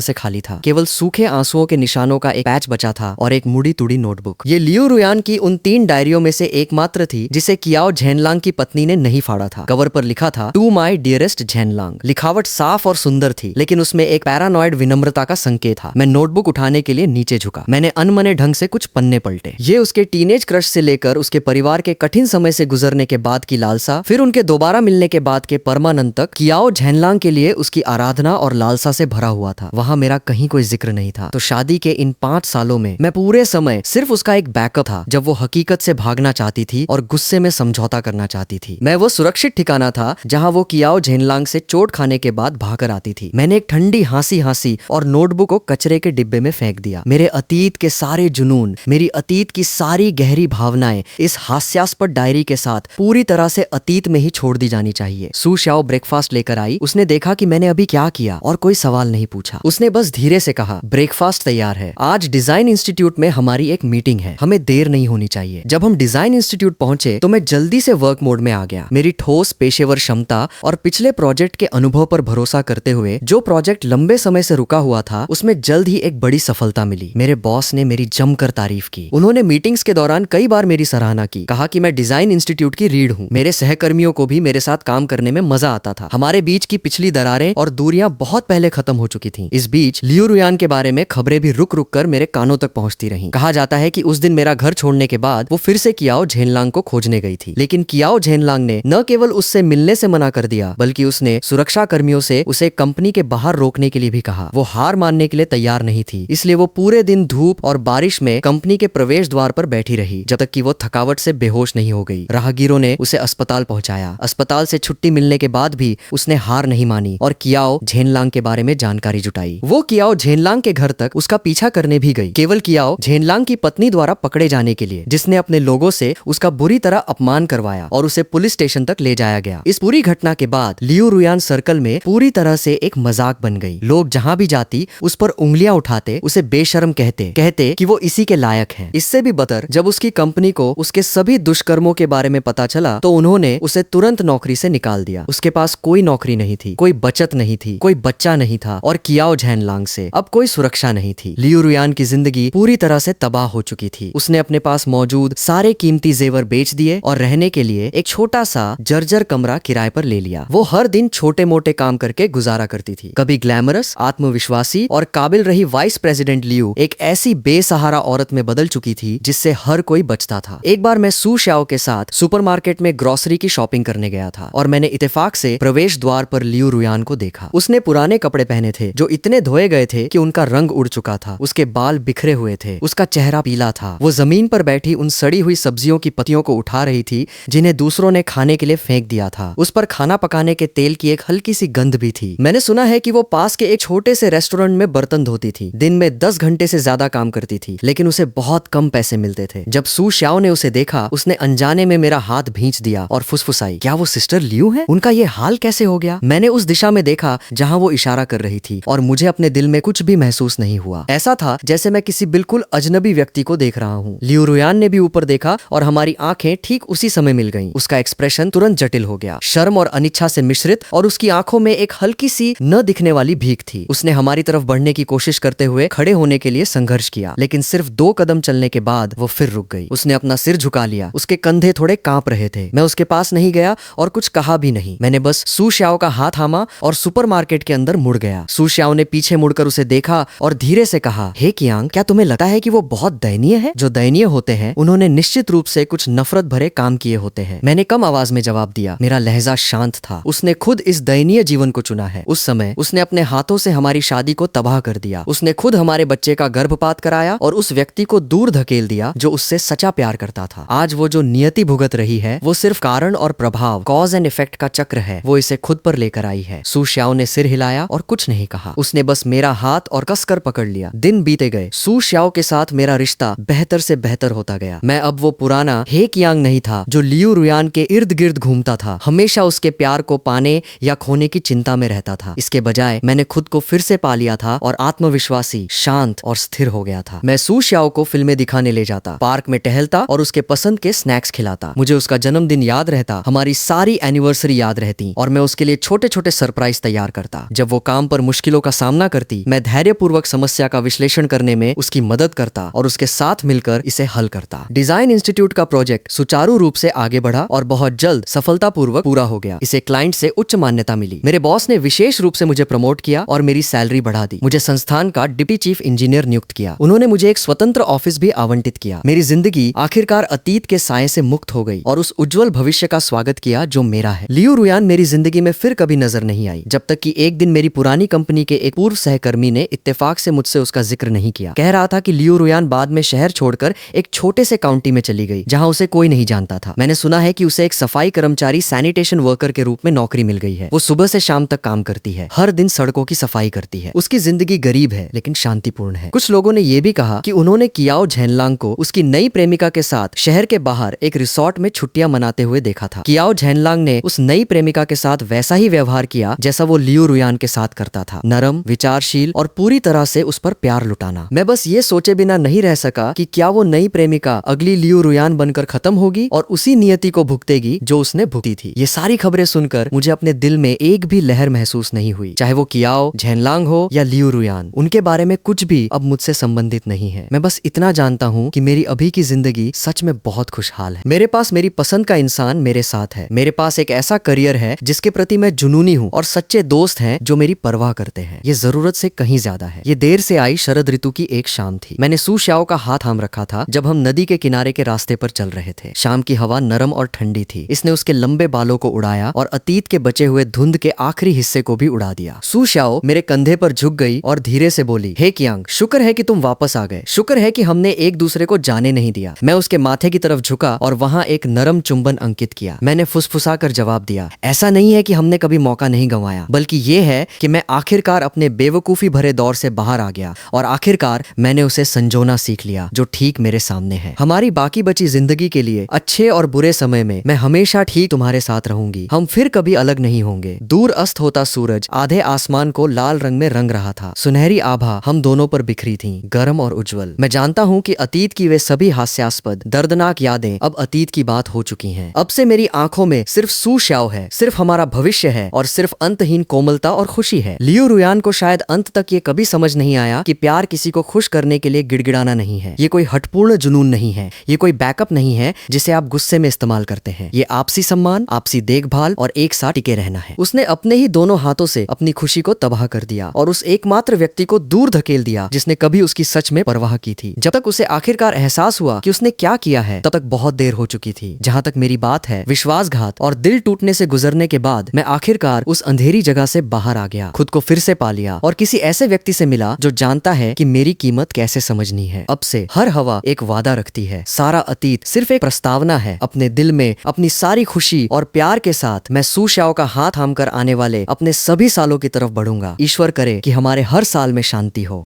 से खाली था। केवल सूखे आंसुओं के निशानों का एक पैच बचा था और एक मुड़ी तुड़ी नोटबुक। ये लियू रुयान की उन 3 डायरियों में से एकमात्र थी जिसे कियाओ झेनलांग की पत्नी ने नहीं फाड़ा था। कवर पर लिखा था, टू माई डियरेस्ट झेनलांग। लिखावट साफ और सुंदर थी, लेकिन उसमें एक पैरानॉइड विनम्रता का संकेत था। मैं नोटबुक उठाने के लिए नीचे झुका। मैंने अनमने ढंग से कुछ पन्ने पलटे। ये उसके टीनेज क्रश से लेकर उसके परिवार के कठिन समय से गुजरने के बाद की लालसा, फिर उनके दोबारा मिलने के बाद के परमानंद तक कियाओ झेनलांग के लिए उसकी आराधना और लालसा से भरा हुआ था। वहां मेरा कहीं कोई जिक्र नहीं था। तो शादी के इन 5 सालों में मैं पूरे समय सिर्फ उसका एक बैकअप था, जब वो हकीकत से भागना चाहती थी और गुस्से में समझौता करना चाहती थी। मैं वो सुरक्षित ठिकाना था जहां वो कियाओ झेनलांग से चोट खाने के बाद भागकर आती थी। मैंने एक ठंडी हंसी और नोटबुक को कचरे के डिब्बे में फेंक दिया। मेरे अतीत के सारे जुनून, मेरी अतीत की सारी गहरी भावनाएं इस हास्यास्पद डायरी के साथ पूरी तरह से अतीत में ही छोड़ दी जानी चाहिए। सू शाओ ब्रेकफास्ट लेकर आई। उसने देखा कि मैंने अभी क्या किया और कोई सवाल नहीं पूछा। उसने बस धीरे से कहा, ब्रेकफास्ट तैयार है। आज डिजाइन इंस्टीट्यूट में हमारी एक मीटिंग है, हमें देर नहीं होनी चाहिए। जब हम डिजाइन इंस्टीट्यूट पहुंचे तो मैं जल्दी से वर्क मोड में आ गया। मेरी ठोस पेशेवर क्षमता और पिछले प्रोजेक्ट के अनुभव पर भरोसा करते हुए जो प्रोजेक्ट लंबे समय से रुका हुआ था उसमें जल्द ही एक बड़ी सफलता मिली। मेरे बॉस ने मेरी जमकर तारीफ की। उन्होंने मीटिंग्स के दौरान कई बार मेरी सराहना की। कहा कि मैं डिजाइन इंस्टीट्यूट की रीढ़ हूँ। मेरे सहकर्मियों को भी मेरे साथ काम करने में मजा आता था। हमारे बीच की पिछली दरारें और दूरियां बहुत पहले खत्म हो चुकी थीं। इस बीच लियू रुयान के बारे में खबरें भी रुक रुक कर मेरे कानों तक पहुंचती रहीं। कहा जाता है कि उस दिन मेरा घर छोड़ने के बाद वो फिर से कियाओ झेनलांग को खोजने गई थी। लेकिन कियाओ झेनलांग ने न केवल उससे मिलने से मना कर दिया, बल्कि उसने सुरक्षा कर्मियों से उसे कंपनी के बाहर रोकने के लिए भी कहा। वो हार मानने के लिए तैयार नहीं थी, इसलिए वो पूरे दिन धूप और बारिश में कंपनी के प्रवेश द्वार पर बैठी रही जब तक कि वो थकावट से बेहोश नहीं हो गई। राहगीरों ने उसे अस्पताल पहुंचाया। अस्पताल से छुट्टी मिलने के बाद भी उसने हार नहीं मानी और कियाओ झेनलांग के बारे में जानकारी जुटाई। वो कियाओ झेनलांग के घर तक उसका पीछा करने भी गई, केवल कियाओ झेनलांग की पत्नी द्वारा पकड़े जाने के लिए, जिसने अपने लोगों से उसका बुरी तरह अपमान करवाया और उसे पुलिस स्टेशन तक ले जाया गया। इस पूरी घटना के बाद लियू रुयान सर्कल में पूरी तरह से एक मजाक बन गई। लोग जहां भी जाती उस पर उंगलियां उठाते, उसे बेशर्म कहते कि वो इसी के लायक है। इससे भी बदतर, जब उसकी कंपनी को उसके सभी दुष्कर्मों के बारे में पता चला तो उन्होंने उसे तुरंत नौकरी से निकाल दिया। उसके पास कोई नौकरी नहीं थी, कोई बचत नहीं थी, कोई बच्चा नहीं था और कियाओ झेनलांग से अब कोई सुरक्षा नहीं थी। लियू रुयान की जिंदगी पूरी तरह से तबाह हो चुकी थी। उसने अपने पास मौजूद सारे कीमती जेवर बेच दिए और रहने के लिए एक छोटा सा जर्जर कमरा किराए पर ले लिया। वो हर दिन छोटे मोटे काम करके गुजारा करती थी। कभी ग्लैमरस, आत्मविश्वासी और काबिल रही वाइस प्रेसिडेंट लियू एक ऐसी बेसहारा औरत में बदल चुकी थी जिससे हर कोई बचता था। एक बार मैं सू शाओ के साथ सुपरमार्केट में ग्रोसरी की शॉपिंग करने गया था और मैंने इत्तेफाक से प्रवेश द्वार पर लियू रुयान को देखा। उसने पुराने कपड़े पहने थे जो इतने धोए गए थे कि उनका रंग उड़ चुका था। उसके बाल बिखरे हुए थे, उसका चेहरा पीला था। वो जमीन पर बैठी उन सड़ी हुई सब्जियों की पत्तियों को उठा रही थी जिन्हें दूसरों ने खाने के लिए फेंक दिया था। उस पर खाना पकाने के तेल की एक हल्की सी गंध भी थी। मैंने सुना है कि वो पास के एक छोटे से रेस्टोरेंट में बर्तन धोती थी। दिन में 10 घंटे से ज्यादा काम करती थी, लेकिन उसे बहुत कम पैसे मिलते थे। जब सू शाओ ने उसे देखा, उसने अनजाने में मेरा हाथ भींच दिया और फुसफुसाई, क्या वो सिस्टर लियू है? उनका ये हाल कैसे हो गया? मैंने उस दिशा में देखा जहां वो इशारा कर रही थी और मुझे अपने दिल में कुछ भी महसूस नहीं हुआ। ऐसा था जैसे मैं किसी बिल्कुल अजनबी व्यक्ति को देख रहा हूँ। लियू रुयान ने भी ऊपर देखा और हमारी आंखें ठीक उसी समय मिल गईं। उसका एक्सप्रेशन तुरंत जटिल हो गया, शर्म और अनिच्छा से मिश्रित, और उसकी आंखों में एक हल्की सी न दिखने वाली भीख थी। उसने हमारी तरफ बढ़ने की कोशिश करते हुए खड़े होने के लिए संघर्ष किया, लेकिन सिर्फ 2 कदम चलने के बाद वो फिर रुक गई। उसने अपना सिर झुका लिया। उसके कंधे थोड़े कांप रहे थे। मैं उसके पास नहीं गया और कुछ कहा भी नहीं। मैंने बस सू शाओ का हाथ थामा और सुपरमार्केट के अंदर मुड़ गया। सू शाओ ने पीछे मुड़कर उसे देखा और धीरे से कहा, हे कियांग, क्या तुम्हें लगता है कि वो बहुत दयनीय है? जो दयनीय होते हैं उन्होंने निश्चित रूप से कुछ नफरत भरे काम किए होते हैं। मैंने कम आवाज में जवाब दिया। मेरा लहजा शांत था। उसने खुद इस दयनीय जीवन को चुना है। उस समय उसने अपने हाथों से हमारी शादी को तबाह कर दिया। उसने खुद हमारे बच्चे का गर्भपात कराया और उस व्यक्ति को दूर धकेल दिया जो उससे सच्चा प्यार करता था। आज वो जो नियति भुगत रही है वो सिर्फ कारण और प्रभाव, कॉज एंड इफेक्ट का चक्र है। वो इसे खुद पर लेकर आई है। सू शाओ ने सिर हिलाया और कुछ नहीं कहा। उसने बस मेरा हाथ और कसकर पकड़ लिया। दिन बीते गए। सू शाओ के साथ मेरा रिश्ता बेहतर से बेहतर होता गया। मैं अब वो पुराना हे कियांग नहीं था जो लियू रुयान के इर्द गिर्द घूमता था, हमेशा उसके प्यार को पाने या खोने की चिंता में रहता था। इसके बजाय मैंने खुद को फिर से पा लिया था और आत्मविश्वासी, शांत और स्थिर हो गया था। मैं सू शाओ को फिल्में दिखाने ले जाता, पार्क में टहलता और उसके पसंद के स्नैक्स खिलाता। मुझे उसका जन्मदिन याद रहता, हमारी सारी एनिवर्सरी याद रहती और मैं उसके लिए छोटे छोटे सरप्राइज तैयार करता। जब वो काम पर मुश्किलों का सामना करती, मैं धैर्यपूर्वक समस्या का विश्लेषण करने में उसकी मदद करता और उसके साथ मिलकर इसे हल करता। डिजाइन इंस्टीट्यूट का प्रोजेक्ट सुचारू रूप से आगे बढ़ा और बहुत जल्द सफलतापूर्वक पूरा हो गया। इसे क्लाइंट से उच्च मान्यता मिली। मेरे बॉस ने विशेष रूप से मुझे प्रमोट किया और मेरी सैलरी बढ़ा दी। मुझे संस्थान का डिप्टी चीफ इंजीनियर नियुक्त किया। उन्होंने मुझे एक स्वतंत्र ऑफिस भी आवंटित किया। मेरी जिंदगी आखिरकार अतीत के साये से मुक्त हो गई और उस उज्जवल भविष्य का स्वागत किया जो मेरा है। लियू रुयान मेरी जिंदगी में फिर कभी नजर नहीं आई, जब तक कि एक दिन मेरी पुरानी कंपनी के एक पूर्व सहकर्मी ने इत्तेफाक से मुझसे उसका जिक्र नहीं किया। कह रहा था कि लियू रुयान बाद में शहर छोड़कर एक छोटे से काउंटी में चली गई जहां उसे कोई नहीं जानता था। मैंने सुना है कि उसे एक सफाई कर्मचारी सैनिटेशन वर्कर के रूप में नौकरी मिल गई है। वो सुबह से शाम तक काम करती है, हर दिन सड़कों की सफाई करती है। उसकी जिंदगी गरीब है लेकिन शांतिपूर्ण है। कुछ लोगों ने यह भी कहा कि उन्होंने कियाओ झेनलांग को उसकी नई प्रेमिका के साथ शहर के बाहर एक रिसोर्ट में छुट्टियां मनाते हुए देखा था। कियाओ झेनलांग ने उस नई प्रेमिका के साथ वैसा ही व्यवहार किया जैसा वो लियू रुयान के साथ करता था, नरम, विचारशील और पूरी तरह से उस पर प्यार लुटाना। मैं बस ये सोचे बिना नहीं रह सका कि क्या वो नई प्रेमिका अगली लियू रुयान बनकर खत्म होगी और उसी नियति को भुगतेगी जो उसने भुगती थी। ये सारी खबरें सुनकर मुझे अपने दिल में एक भी लहर महसूस नहीं हुई, चाहे वो कियाओ झेनलांग हो या लियू रुयान। उनके बारे में कुछ भी अब मुझसे संबंधित नहीं है। मैं बस इतना जानता हूँ कि मेरी अभी की जिंदगी सच में बहुत खुशहाल है। मेरे पास मेरी पसंद का इंसान मेरे साथ है। मेरे पास एक ऐसा करियर है जिसके प्रति मैं जुनूनी हूँ और सच्चे दोस्त हैं जो मेरी परवाह करते हैं। ये जरूरत से कहीं ज्यादा है। ये देर से आई शरद ऋतु की एक शाम थी। मैंने सू श्याओ का हाथ थाम रखा था जब हम नदी के किनारे के रास्ते पर चल रहे थे। शाम की हवा नरम और ठंडी थी। इसने उसके लंबे बालों को उड़ाया और अतीत के बचे हुए धुंध के आखिरी हिस्से को भी उड़ा दिया। सू श्याओ मेरे कंधे पर झुक गई और धीरे से बोली, हे कियांग, शुक्र है कि तुम वापस आ गए। शुक्र है कि हमने एक दूसरे को जाने नहीं दिया। मैं उसके माथे की तरफ झुका और वहां एक नरम चुंबन अंकित किया। मैंने फुसफुसा कर जवाब दिया, ऐसा नहीं है कि हमने कभी मौका नहीं गंवाया, बल्कि ये है कि मैं आखिरकार अपने बेवकूफी भरे दौर से बाहर आ गया और आखिरकार मैंने उसे संजोना सीख लिया जो ठीक मेरे सामने है। हमारी बाकी बची जिंदगी के लिए अच्छे और बुरे समय में मैं हमेशा ठीक तुम्हारे साथ रहूंगी। हम फिर कभी अलग नहीं होंगे। दूर अस्त होता सूरज आधे आसमान को लाल रंग में रंग रहा था। सुनहरी आभा हम दोनों पर बिखरी थी, गर्म और उज्जवल। मैं जानता हूँ कि अतीत की वे सभी हास्यास्पद दर्दनाक यादें अब अतीत की बात हो चुकी हैं। अब से मेरी आंखों में सिर्फ सू श्याओ है, सिर्फ हमारा भविष्य है और सिर्फ अंतहीन कोमलता और खुशी है। लियू रुयान को शायद अंत तक ये कभी समझ नहीं आया कि प्यार किसी को खुश करने के लिए गिड़गिड़ाना नहीं है। ये कोई हठपूर्ण जुनून नहीं है। ये कोई बैकअप नहीं है जिसे आप गुस्से में इस्तेमाल करते हैं। ये आपसी सम्मान, आपसी देखभाल और एक साथ टिके रहना है। उसने अपने ही दोनों हाथों से अपनी खुशी को तबाह कर दिया और उस एकमात्र व्यक्ति को दूर धकेल दिया जिसने कभी उसकी सच में परवाह की थी। जब तक उसे आखिरकार एहसास हुआ कि उसने क्या किया है, तब तक बहुत देर हो चुकी थी। जहां तक मेरी बात है, विश्वासघात और दिल टूटने से गुजरने के बाद मैं आखिरकार उस अंधेरी जगह से बाहर आ गया, खुद को फिर से पा लिया और किसी ऐसे व्यक्ति से मिला जो जानता है कि मेरी कीमत कैसे समझनी है। अब से हर हवा एक वादा रखती है। सारा अतीत सिर्फ एक प्रस्तावना है। अपने दिल में अपनी सारी खुशी और प्यार के साथ मैं सू श्याओ का हाथ थाम कर आने वाले अपने सभी सालों की तरफ बढ़ूंगा। ईश्वर करे कि हमारे हर साल में शांति हो।